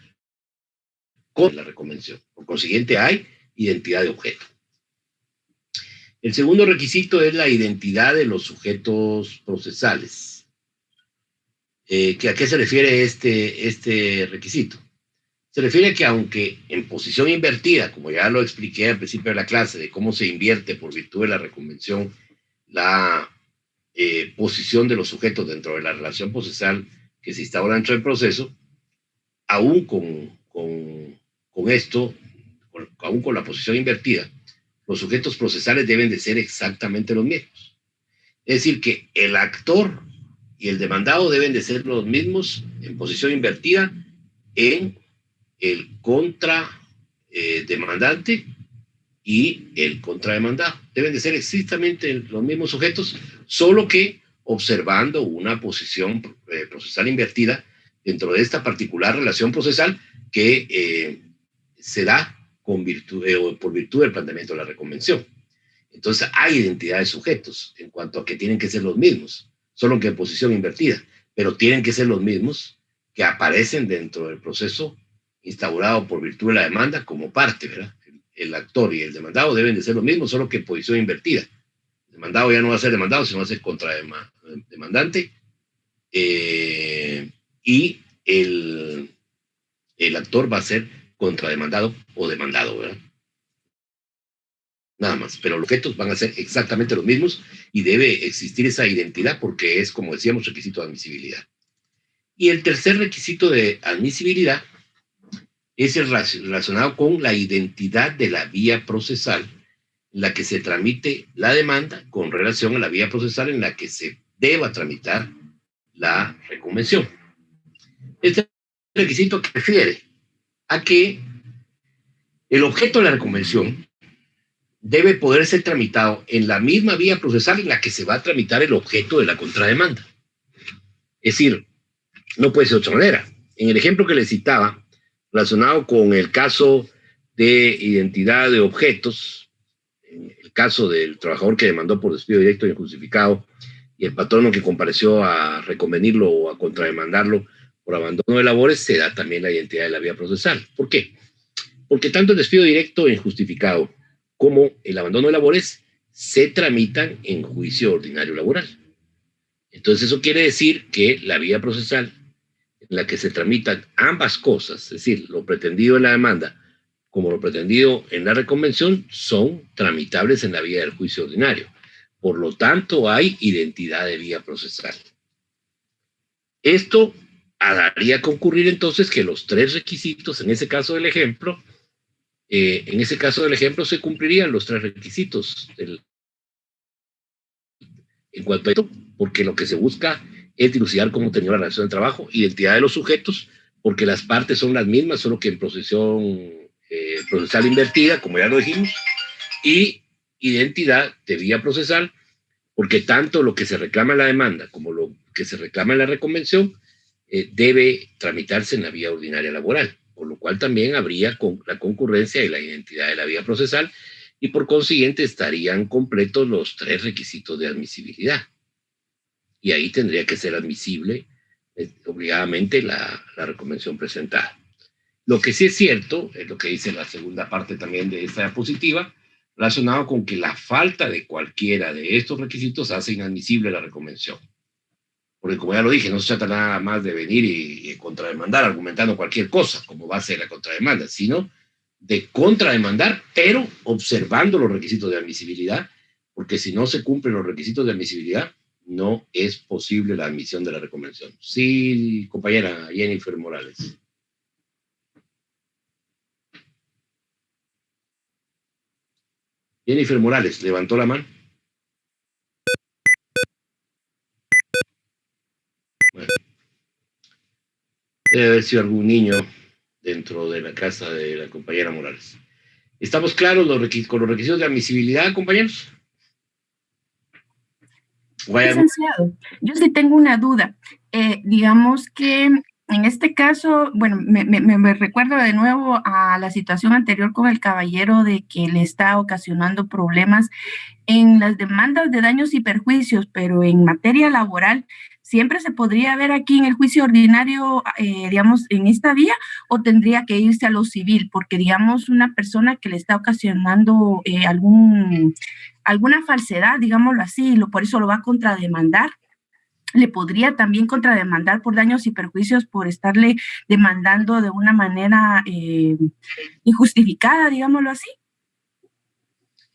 Speaker 1: con la reconvención. Por consiguiente, hay identidad de objeto. El segundo requisito es la identidad de los sujetos procesales. ¿A qué se refiere este requisito? Se refiere a que aunque en posición invertida, como ya lo expliqué al principio de la clase, de cómo se invierte por virtud de la reconvención la posición de los sujetos dentro de la relación procesal que se instaura dentro del proceso, aún con esto, aún con la posición invertida, los sujetos procesales deben de ser exactamente los mismos. Es decir, que el actor y el demandado deben de ser los mismos en posición invertida en el demandante y el contrademandado. Deben de ser exactamente los mismos sujetos, solo que observando una posición procesal invertida dentro de esta particular relación procesal que se da por virtud del planteamiento de la reconvención. Entonces hay identidad de sujetos en cuanto a que tienen que ser los mismos, solo que en posición invertida, pero tienen que ser los mismos que aparecen dentro del proceso instaurado por virtud de la demanda como parte, ¿verdad? El actor y el demandado deben de ser los mismos, solo que en posición invertida. El demandado ya no va a ser demandado, sino va a ser contrademandante, y el actor va a ser contrademandado o demandado, ¿verdad? Nada más, pero los objetos van a ser exactamente los mismos y debe existir esa identidad porque es, como decíamos, requisito de admisibilidad. Y el tercer requisito de admisibilidad es el relacionado con la identidad de la vía procesal en la que se tramite la demanda con relación a la vía procesal en la que se deba tramitar la reconvención. Este requisito refiere a que el objeto de la reconvención debe poder ser tramitado en la misma vía procesal en la que se va a tramitar el objeto de la contrademanda. Es decir, no puede ser de otra manera. En el ejemplo que les citaba, relacionado con el caso de identidad de objetos, en el caso del trabajador que demandó por despido directo e injustificado y el patrono que compareció a reconvenirlo o a contrademandarlo por abandono de labores, se da también la identidad de la vía procesal. ¿Por qué? Porque tanto el despido directo e injustificado como el abandono de labores se tramitan en juicio ordinario laboral. Entonces eso quiere decir que la vía procesal en la que se tramitan ambas cosas, es decir, lo pretendido en la demanda como lo pretendido en la reconvención, son tramitables en la vía del juicio ordinario. Por lo tanto, hay identidad de vía procesal. Esto haría concurrir entonces que los tres requisitos, en ese caso del ejemplo, se cumplirían los tres requisitos. En cuanto a esto, porque lo que se busca es dilucidar cómo terminó la relación de trabajo, identidad de los sujetos, porque las partes son las mismas, solo que en procesión procesal invertida, como ya lo dijimos, y identidad de vía procesal, porque tanto lo que se reclama en la demanda como lo que se reclama en la reconvención debe tramitarse en la vía ordinaria laboral, por lo cual también habría la concurrencia y la identidad de la vía procesal, y por consiguiente estarían completos los tres requisitos de admisibilidad. Y ahí tendría que ser admisible obligadamente la reconvención presentada. Lo que sí es cierto, es lo que dice la segunda parte también de esta diapositiva, relacionado con que la falta de cualquiera de estos requisitos hace inadmisible la reconvención. Porque como ya lo dije, no se trata nada más de venir y contrademandar argumentando cualquier cosa como base de la contrademanda, sino de contrademandar, pero observando los requisitos de admisibilidad, porque si no se cumplen los requisitos de admisibilidad, no es posible la admisión de la reconvención. Sí, compañera Jennifer Morales. Jennifer Morales, levantó la mano. Bueno, debe haber sido algún niño dentro de la casa de la compañera Morales. ¿Estamos claros con los requisitos de admisibilidad, compañeros?
Speaker 3: Licenciado, yo sí tengo una duda. Digamos que en este caso, bueno, me recuerdo de nuevo a la situación anterior con el caballero de que le está ocasionando problemas en las demandas de daños y perjuicios, pero en materia laboral, ¿siempre se podría ver aquí en el juicio ordinario, digamos, en esta vía, o tendría que irse a lo civil? Porque, digamos, una persona que le está ocasionando alguna falsedad, digámoslo así, por eso lo va a contrademandar, le podría también contrademandar por daños y perjuicios por estarle demandando de una manera injustificada, digámoslo así.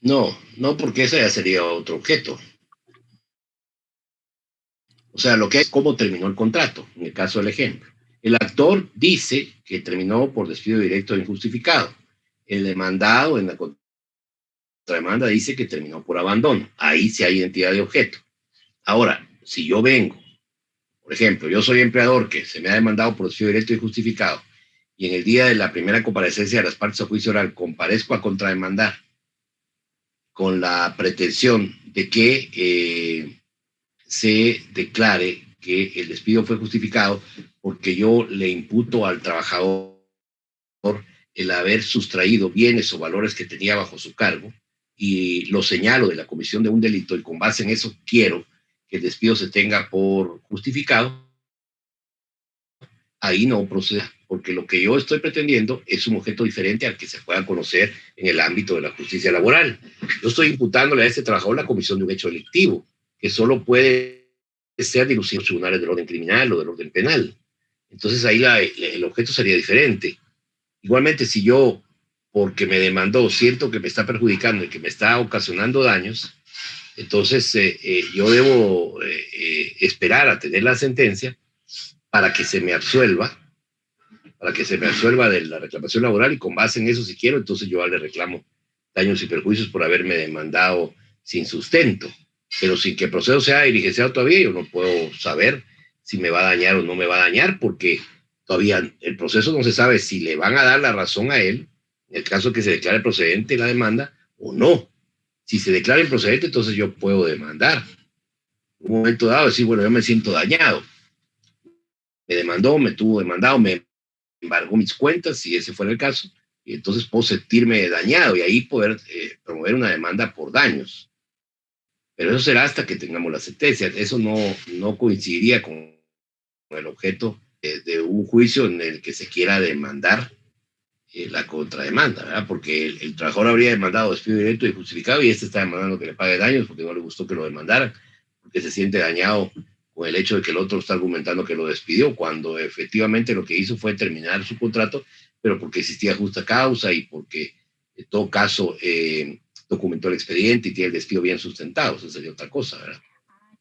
Speaker 1: No, porque ese ya sería otro objeto. O sea, lo que es cómo terminó el contrato, en el caso del ejemplo. El actor dice que terminó por despido directo e injustificado. El demandado en la contrademanda dice que terminó por abandono. Ahí sí hay identidad de objeto. Ahora, si yo vengo, por ejemplo, yo soy empleador que se me ha demandado por despido directo e injustificado, y en el día de la primera comparecencia de las partes a juicio oral comparezco a contrademandar con la pretensión de que se declare que el despido fue justificado porque yo le imputo al trabajador el haber sustraído bienes o valores que tenía bajo su cargo y lo señalo de la comisión de un delito, y con base en eso quiero que el despido se tenga por justificado, ahí no procede, porque lo que yo estoy pretendiendo es un objeto diferente al que se pueda conocer en el ámbito de la justicia laboral. Yo estoy imputándole a este trabajador la comisión de un hecho delictivo, que solo puede ser dilucido en los tribunales del orden criminal o del orden penal. Entonces ahí el objeto sería diferente. Igualmente, si yo, porque me demandó, siento que me está perjudicando y que me está ocasionando daños, entonces yo debo esperar a tener la sentencia para que se me absuelva de la reclamación laboral, y con base en eso, si quiero, entonces yo le reclamo daños y perjuicios por haberme demandado sin sustento, pero sin que el proceso sea diligenciado todavía. Yo no puedo saber si me va a dañar o no me va a dañar, porque todavía el proceso no se sabe si le van a dar la razón a él, en el caso que se declare procedente la demanda, o no. Si se declara improcedente, entonces yo puedo demandar. En un momento dado, decir, bueno, yo me siento dañado. Me demandó, me tuvo demandado, me embargó mis cuentas, si ese fuera el caso, y entonces puedo sentirme dañado y ahí poder promover una demanda por daños. Pero eso será hasta que tengamos la sentencia. Eso no coincidiría con el objeto de un juicio en el que se quiera demandar la contrademanda, ¿verdad? Porque el trabajador habría demandado despido directo y justificado, y este está demandando que le pague daños porque no le gustó que lo demandaran, porque se siente dañado con el hecho de que el otro está argumentando que lo despidió, cuando efectivamente lo que hizo fue terminar su contrato, pero porque existía justa causa y porque en todo caso documentó el expediente y tiene el despido bien sustentado. Eso sería otra cosa, ¿verdad?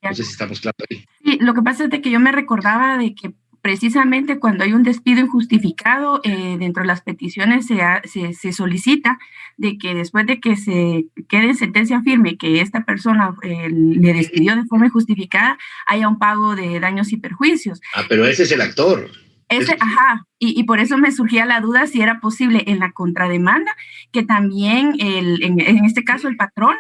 Speaker 1: No sé si estamos claros ahí.
Speaker 3: Sí, lo que pasa es de que yo me recordaba de que precisamente cuando hay un despido injustificado, dentro de las peticiones se solicita de que después de que se quede en sentencia firme que esta persona le despidió de forma injustificada, haya un pago de daños y perjuicios.
Speaker 1: Ah, pero ese es el actor.
Speaker 3: Ajá, y por eso me surgía la duda si era posible en la contrademanda que también, en este caso, el patrón,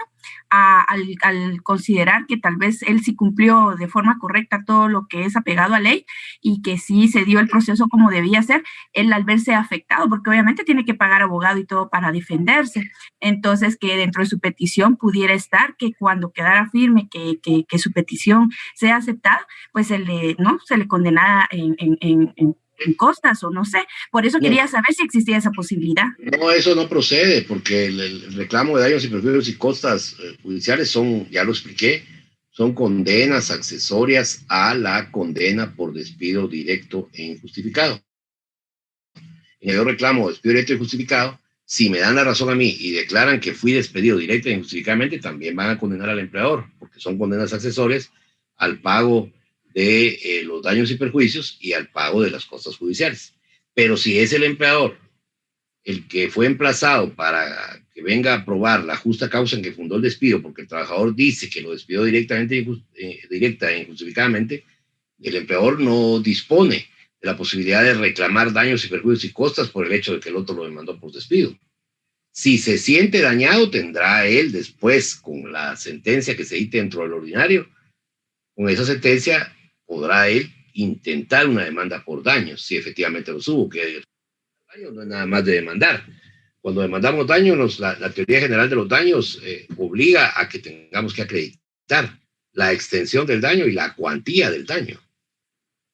Speaker 3: al considerar que tal vez él sí cumplió de forma correcta todo lo que es apegado a ley y que sí se dio el proceso como debía ser, él al verse afectado, porque obviamente tiene que pagar abogado y todo para defenderse, entonces que dentro de su petición pudiera estar que cuando quedara firme que su petición sea aceptada, pues se le condenara en costas o no sé. Por eso quería saber si existía esa posibilidad.
Speaker 1: No, eso no procede, porque el reclamo de daños y perjuicios y costas judiciales son, ya lo expliqué, son condenas accesorias a la condena por despido directo e injustificado. En el reclamo de despido directo e injustificado, si me dan la razón a mí y declaran que fui despedido directo e injustificadamente, también van a condenar al empleador, porque son condenas accesorias al pago de los daños y perjuicios y al pago de las costas judiciales. Pero si es el empleador el que fue emplazado para que venga a probar la justa causa en que fundó el despido, porque el trabajador dice que lo despidió directa e injustificadamente, el empleador no dispone de la posibilidad de reclamar daños y perjuicios y costas por el hecho de que el otro lo demandó por despido. Si se siente dañado, tendrá él después, con la sentencia que se dicte dentro del ordinario, con esa sentencia podrá él intentar una demanda por daños, si efectivamente los hubo, que el daño no es nada más de demandar. Cuando demandamos daños, la teoría general de los daños obliga a que tengamos que acreditar la extensión del daño y la cuantía del daño.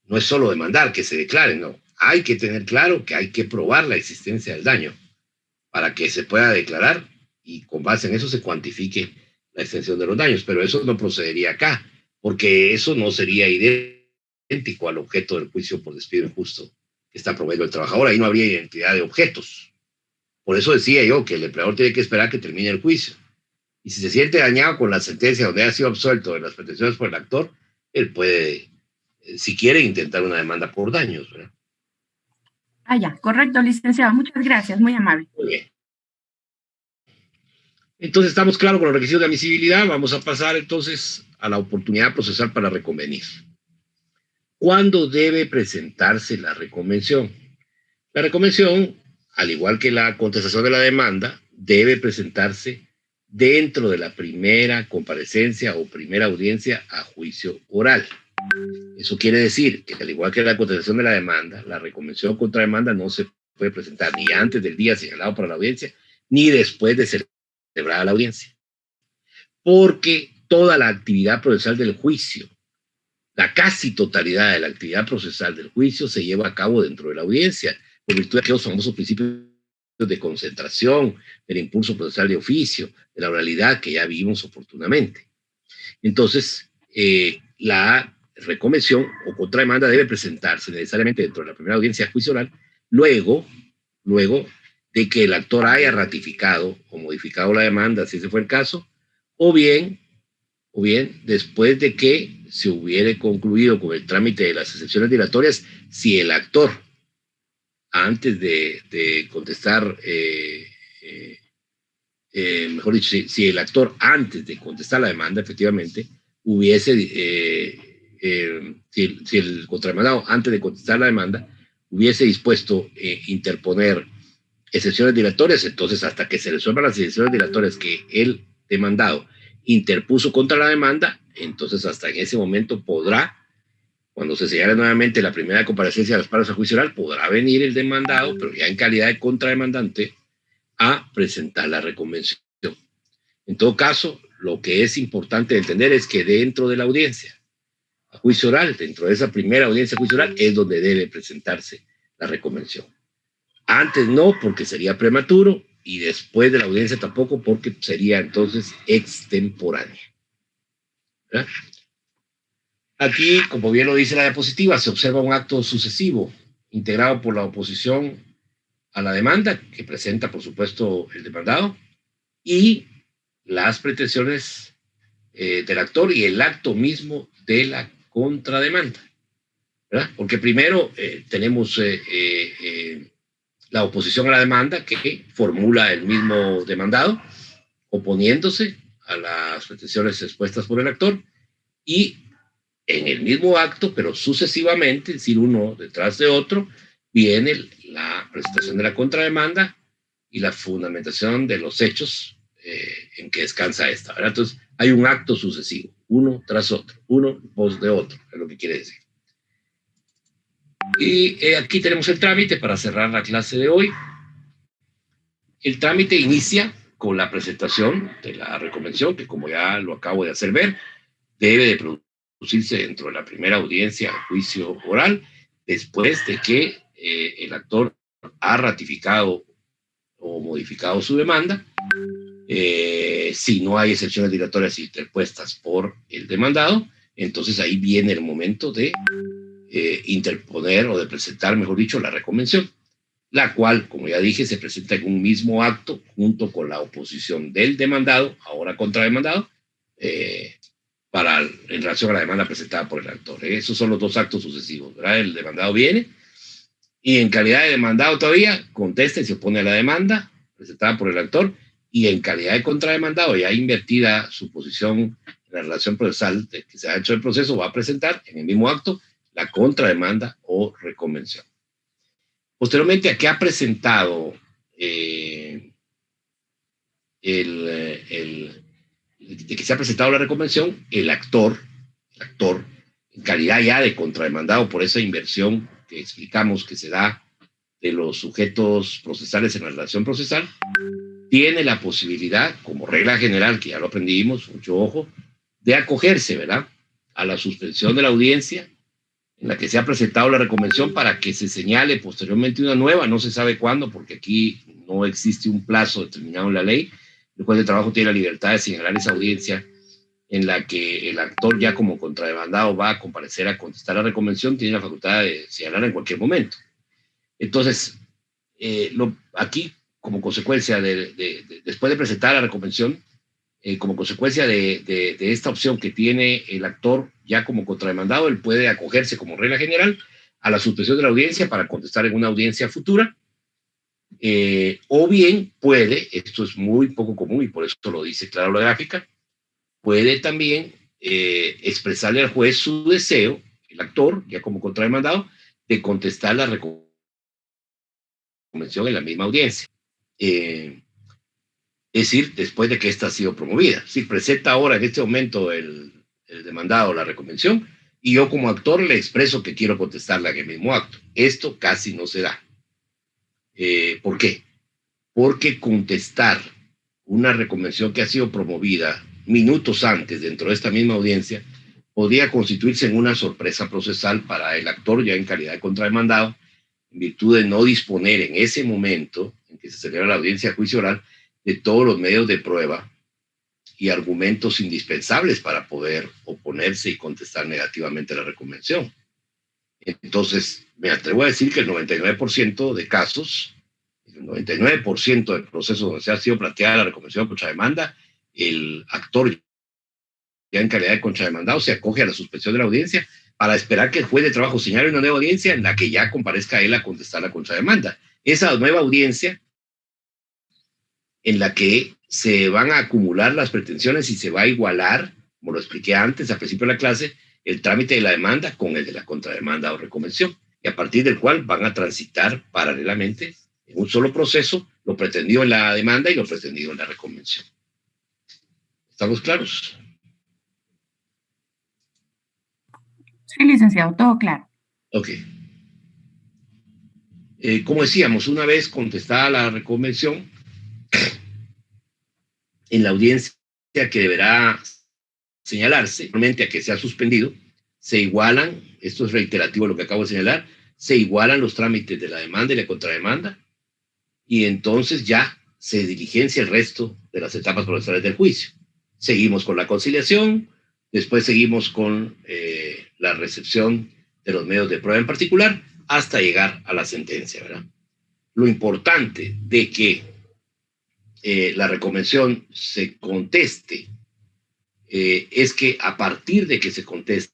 Speaker 1: No es solo demandar que se declare, no. Hay que tener claro que hay que probar la existencia del daño para que se pueda declarar y con base en eso se cuantifique la extensión de los daños, pero eso no procedería acá, porque eso no sería idéntico al objeto del juicio por despido injusto que está promoviendo el trabajador. Ahí no habría identidad de objetos. Por eso decía yo que el empleador tiene que esperar que termine el juicio. Y si se siente dañado con la sentencia donde ha sido absuelto de las pretensiones por el actor, él puede, si quiere, intentar una demanda por daños, ¿verdad?
Speaker 3: Ah, ya, correcto, licenciado. Muchas gracias, muy amable.
Speaker 1: Muy bien. Entonces estamos claros con los requisitos de admisibilidad. Vamos a pasar entonces a la oportunidad procesal para reconvenir. ¿Cuándo debe presentarse la reconvención? La reconvención, al igual que la contestación de la demanda, debe presentarse dentro de la primera comparecencia o primera audiencia a juicio oral. Eso quiere decir que, al igual que la contestación de la demanda, la reconvención o contrademanda no se puede presentar ni antes del día señalado para la audiencia, ni después de celebrada la audiencia. Porque toda la actividad procesal del juicio, la casi totalidad de la actividad procesal del juicio se lleva a cabo dentro de la audiencia, por virtud de aquellos famosos principios de concentración, del impulso procesal de oficio, de la oralidad que ya vimos oportunamente. Entonces, la reconvención o contrademanda debe presentarse necesariamente dentro de la primera audiencia de juicio oral, luego de que el actor haya ratificado o modificado la demanda, si ese fue el caso, o bien después de que se hubiere concluido con el trámite de las excepciones dilatorias, si el actor, antes de contestar, mejor dicho, si el actor antes de contestar la demanda, efectivamente, hubiese, si el contrademandado antes de contestar la demanda, hubiese dispuesto interponer excepciones dilatorias, entonces hasta que se resuelvan las excepciones dilatorias que el demandado interpuso contra la demanda, entonces hasta en ese momento podrá, cuando se señale nuevamente la primera comparecencia de las partes a juicio oral, podrá venir el demandado, pero ya en calidad de contrademandante, a presentar la reconvención. En todo caso, lo que es importante entender es que dentro de la audiencia a juicio oral, dentro de esa primera audiencia a juicio oral, es donde debe presentarse la reconvención. Antes no, porque sería prematuro, y después de la audiencia tampoco, porque sería entonces extemporánea. ¿Verdad? Aquí, como bien lo dice la diapositiva, se observa un acto sucesivo integrado por la oposición a la demanda, que presenta, por supuesto, el demandado, y las pretensiones del actor y el acto mismo de la contrademanda, ¿verdad? Porque primero tenemos la oposición a la demanda que formula el mismo demandado, oponiéndose a las pretensiones expuestas por el actor, y en el mismo acto, pero sucesivamente, es decir, uno detrás de otro, viene la presentación de la contrademanda y la fundamentación de los hechos en que descansa esta, ¿verdad? Entonces, hay un acto sucesivo, uno tras otro, uno pos de otro, es lo que quiere decir. Y aquí tenemos el trámite para cerrar la clase de hoy. El trámite inicia con la presentación de la reconvención, que como ya lo acabo de hacer ver, debe de producirse dentro de la primera audiencia de juicio oral, después de que el actor ha ratificado o modificado su demanda, si no hay excepciones dilatorias interpuestas por el demandado, entonces ahí viene el momento de interponer o de presentar, mejor dicho, la reconvención, la cual, como ya dije, se presenta en un mismo acto junto con la oposición del demandado, ahora contrademandado, en relación a la demanda presentada por el actor. Esos son los dos actos sucesivos, ¿verdad? El demandado viene y en calidad de demandado todavía contesta y se opone a la demanda presentada por el actor, y en calidad de contrademandado, ya invertida su posición en la relación procesal de que se ha hecho el proceso, va a presentar en el mismo acto la contrademanda o reconvención. Posteriormente, ¿a qué ha presentado de que se ha presentado la reconvención? El actor, en calidad ya de contrademandado por esa inversión que explicamos que se da de los sujetos procesales en la relación procesal, tiene la posibilidad, como regla general, que ya lo aprendimos, mucho ojo, de acogerse, ¿verdad?, a la suspensión de la audiencia en la que se ha presentado la reconvención para que se señale posteriormente una nueva, no se sabe cuándo, porque aquí no existe un plazo determinado en la ley. El juez de trabajo tiene la libertad de señalar esa audiencia en la que el actor, ya como contrademandado, va a comparecer a contestar la reconvención, tiene la facultad de señalar en cualquier momento. Entonces, aquí, como consecuencia después de presentar la reconvención, como consecuencia de esta opción que tiene el actor ya como contrademandado, él puede acogerse como regla general a la suspensión de la audiencia para contestar en una audiencia futura, o bien puede, esto es muy poco común y por eso lo dice claro la gráfica, puede también expresarle al juez su deseo, el actor ya como contrademandado, de contestar la reconvención en la misma audiencia. Es decir, después de que ésta ha sido promovida. Si presenta ahora en este momento el demandado la reconvención y yo como actor le expreso que quiero contestarla en el mismo acto. Esto casi no se da. ¿Por qué? Porque contestar una reconvención que ha sido promovida minutos antes dentro de esta misma audiencia podría constituirse en una sorpresa procesal para el actor ya en calidad de contrademandado, en virtud de no disponer en ese momento en que se celebra la audiencia de juicio oral de todos los medios de prueba y argumentos indispensables para poder oponerse y contestar negativamente a la reconvención. Entonces, me atrevo a decir que el 99% de casos, el 99% del proceso donde se ha sido planteada la reconvención de contrademanda, el actor ya en calidad de contrademandado se acoge a la suspensión de la audiencia para esperar que el juez de trabajo señale una nueva audiencia en la que ya comparezca él a contestar la contrademanda. Esa nueva audiencia en la que se van a acumular las pretensiones y se va a igualar, como lo expliqué antes al principio de la clase, el trámite de la demanda con el de la contrademanda o reconvención, y a partir del cual van a transitar paralelamente en un solo proceso lo pretendido en la demanda y lo pretendido en la reconvención. ¿Estamos claros?
Speaker 3: Sí, licenciado, todo claro.
Speaker 1: Ok. Como decíamos, una vez contestada la reconvención, en la audiencia que deberá señalarse, normalmente a que se ha suspendido, se igualan, esto es reiterativo lo que acabo de señalar, se igualan los trámites de la demanda y la contrademanda, y entonces ya se diligencia el resto de las etapas procesales del juicio. Seguimos con la conciliación, después seguimos con la recepción de los medios de prueba en particular hasta llegar a la sentencia, ¿verdad? Lo importante de que la reconvención se conteste es que a partir de que se contesta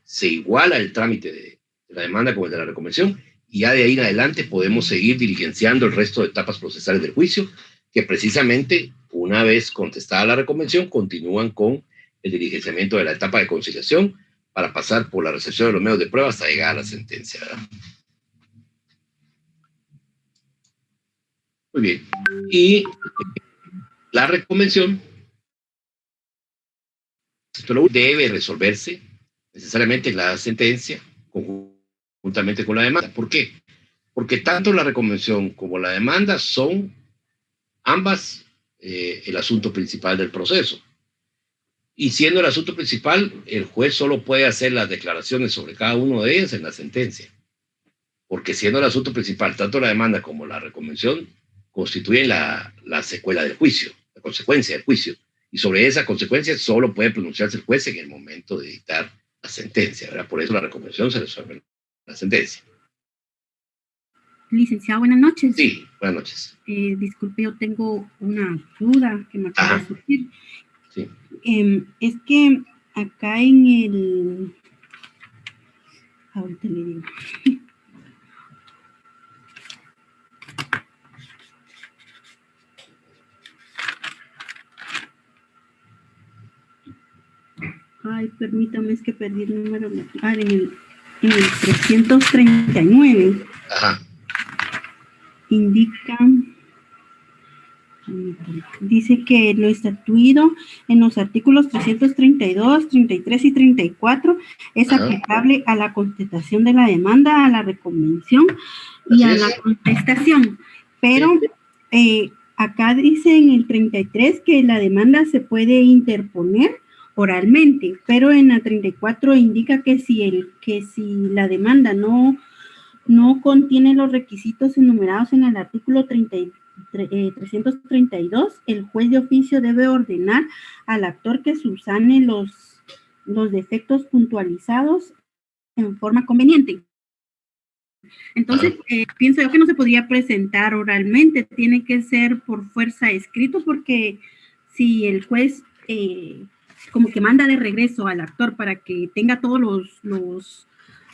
Speaker 1: se iguala el trámite de la demanda con el de la reconvención y ya de ahí en adelante podemos seguir diligenciando el resto de etapas procesales del juicio que precisamente una vez contestada la reconvención continúan con el diligenciamiento de la etapa de conciliación para pasar por la recepción de los medios de prueba hasta llegar a la sentencia, ¿verdad? Muy bien. Y la reconvención debe resolverse necesariamente en la sentencia conjuntamente con la demanda. ¿Por qué? Porque tanto la reconvención como la demanda son ambas el asunto principal del proceso. Y siendo el asunto principal, el juez solo puede hacer las declaraciones sobre cada uno de ellas en la sentencia. Porque siendo el asunto principal, tanto la demanda como la reconvención constituyen la secuela del juicio, la consecuencia del juicio. Y sobre esa consecuencia solo puede pronunciarse el juez en el momento de dictar la sentencia, ¿verdad? Por eso la reconvención se resuelve en la sentencia.
Speaker 4: Licenciado, buenas noches.
Speaker 1: Sí, buenas noches.
Speaker 4: Disculpe, yo tengo una duda que me acaba de surgir.
Speaker 1: Sí.
Speaker 4: Es que acá en el... Ahorita le digo. Ay, permítame, es que perdí el número. En el 339.
Speaker 1: Ajá.
Speaker 4: Indica, dice que lo estatuido en los artículos 332, 33 y 34 es aplicable a la contestación de la demanda, a la reconvención y a la contestación. Pero acá dice en el 33 que la demanda se puede interponer oralmente, pero en la 34 indica que si la demanda no contiene los requisitos enumerados en el artículo 332, el juez de oficio debe ordenar al actor que subsane los defectos puntualizados en forma conveniente. Entonces, pienso yo que no se podría presentar oralmente, tiene que ser por fuerza escrito, porque si el juez como que manda de regreso al actor para que tenga todos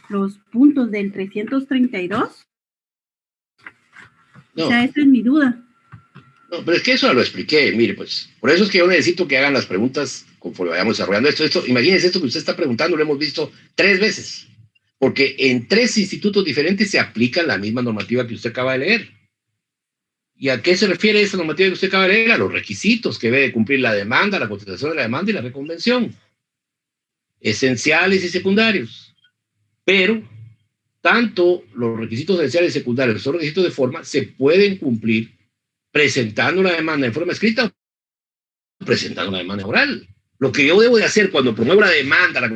Speaker 4: los puntos del 332.
Speaker 1: No.
Speaker 4: O sea, esa es mi duda.
Speaker 1: No, pero es que eso lo expliqué, mire, pues, por eso es que yo necesito que hagan las preguntas conforme vayamos desarrollando esto. Imagínense esto que usted está preguntando, lo hemos visto 3 veces, porque en 3 institutos diferentes se aplica la misma normativa que usted acaba de leer. ¿Y a qué se refiere esa normativa que usted acaba de leer? A los requisitos que debe cumplir la demanda, la contestación de la demanda y la reconvención. Esenciales y secundarios. Pero tanto los requisitos esenciales y secundarios, son requisitos de forma, se pueden cumplir presentando la demanda en forma escrita o presentando la demanda oral. Lo que yo debo de hacer cuando promuevo la demanda, la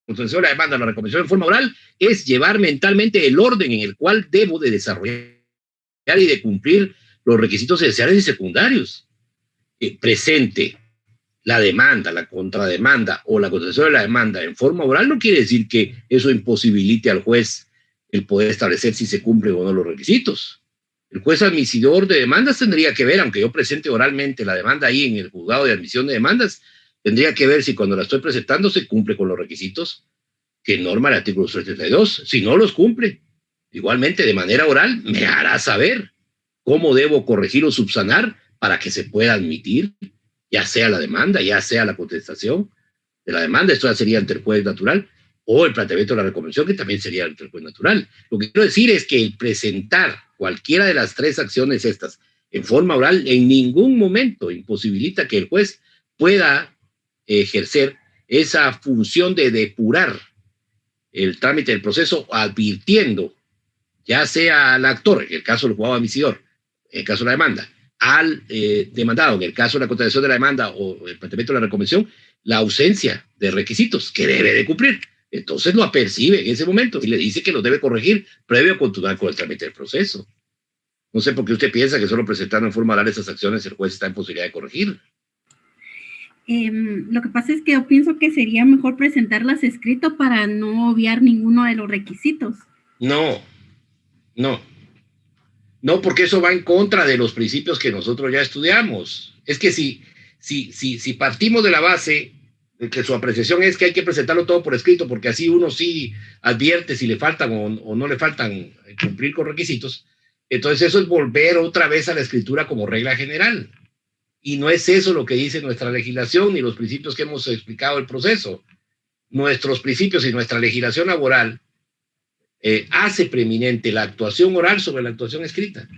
Speaker 1: contestación de la demanda, la reconvención en forma oral, es llevar mentalmente el orden en el cual debo de desarrollar y de cumplir los requisitos esenciales y secundarios. Presente la demanda, la contrademanda o la contestación de la demanda en forma oral no quiere decir que eso imposibilite al juez el poder establecer si se cumplen o no los requisitos. El juez admisidor de demandas tendría que ver, aunque yo presente oralmente la demanda ahí en el juzgado de admisión de demandas, tendría que ver si cuando la estoy presentando se cumple con los requisitos que norma el artículo 332. Si no los cumple, igualmente de manera oral me hará saber cómo debo corregir o subsanar para que se pueda admitir, ya sea la demanda, ya sea la contestación de la demanda. Esto ya sería ante el juez natural, o el planteamiento de la reconvención, que también sería ante el juez natural. Lo que quiero decir es que el presentar cualquiera de las 3 acciones estas en forma oral en ningún momento imposibilita que el juez pueda ejercer esa función de depurar el trámite del proceso, advirtiendo ya sea al actor, en el caso del juzgado admisidor, en el caso de la demanda, al demandado, en el caso de la contestación de la demanda o el planteamiento de la reconvención, la ausencia de requisitos que debe de cumplir. Entonces lo apercibe en ese momento y le dice que los debe corregir previo a continuar con el trámite del proceso. No sé por qué usted piensa que solo presentando en forma oral esas acciones el juez está en posibilidad de corregir.
Speaker 4: Lo que pasa es que yo pienso que sería mejor presentarlas escrito para no obviar ninguno de los requisitos.
Speaker 1: No, porque eso va en contra de los principios que nosotros ya estudiamos. Es que si partimos de la base de que su apreciación es que hay que presentarlo todo por escrito, porque así uno sí advierte si le faltan o no le faltan cumplir con requisitos, entonces eso es volver otra vez a la escritura como regla general. Y no es eso lo que dice nuestra legislación ni los principios que hemos explicado el proceso. Nuestros principios y nuestra legislación laboral hace preeminente la actuación oral sobre la actuación escrita.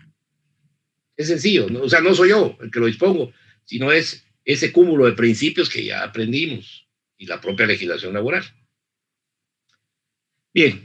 Speaker 1: Es sencillo, ¿no? O sea, no soy yo el que lo dispongo, sino es ese cúmulo de principios que ya aprendimos y la propia legislación laboral. Bien,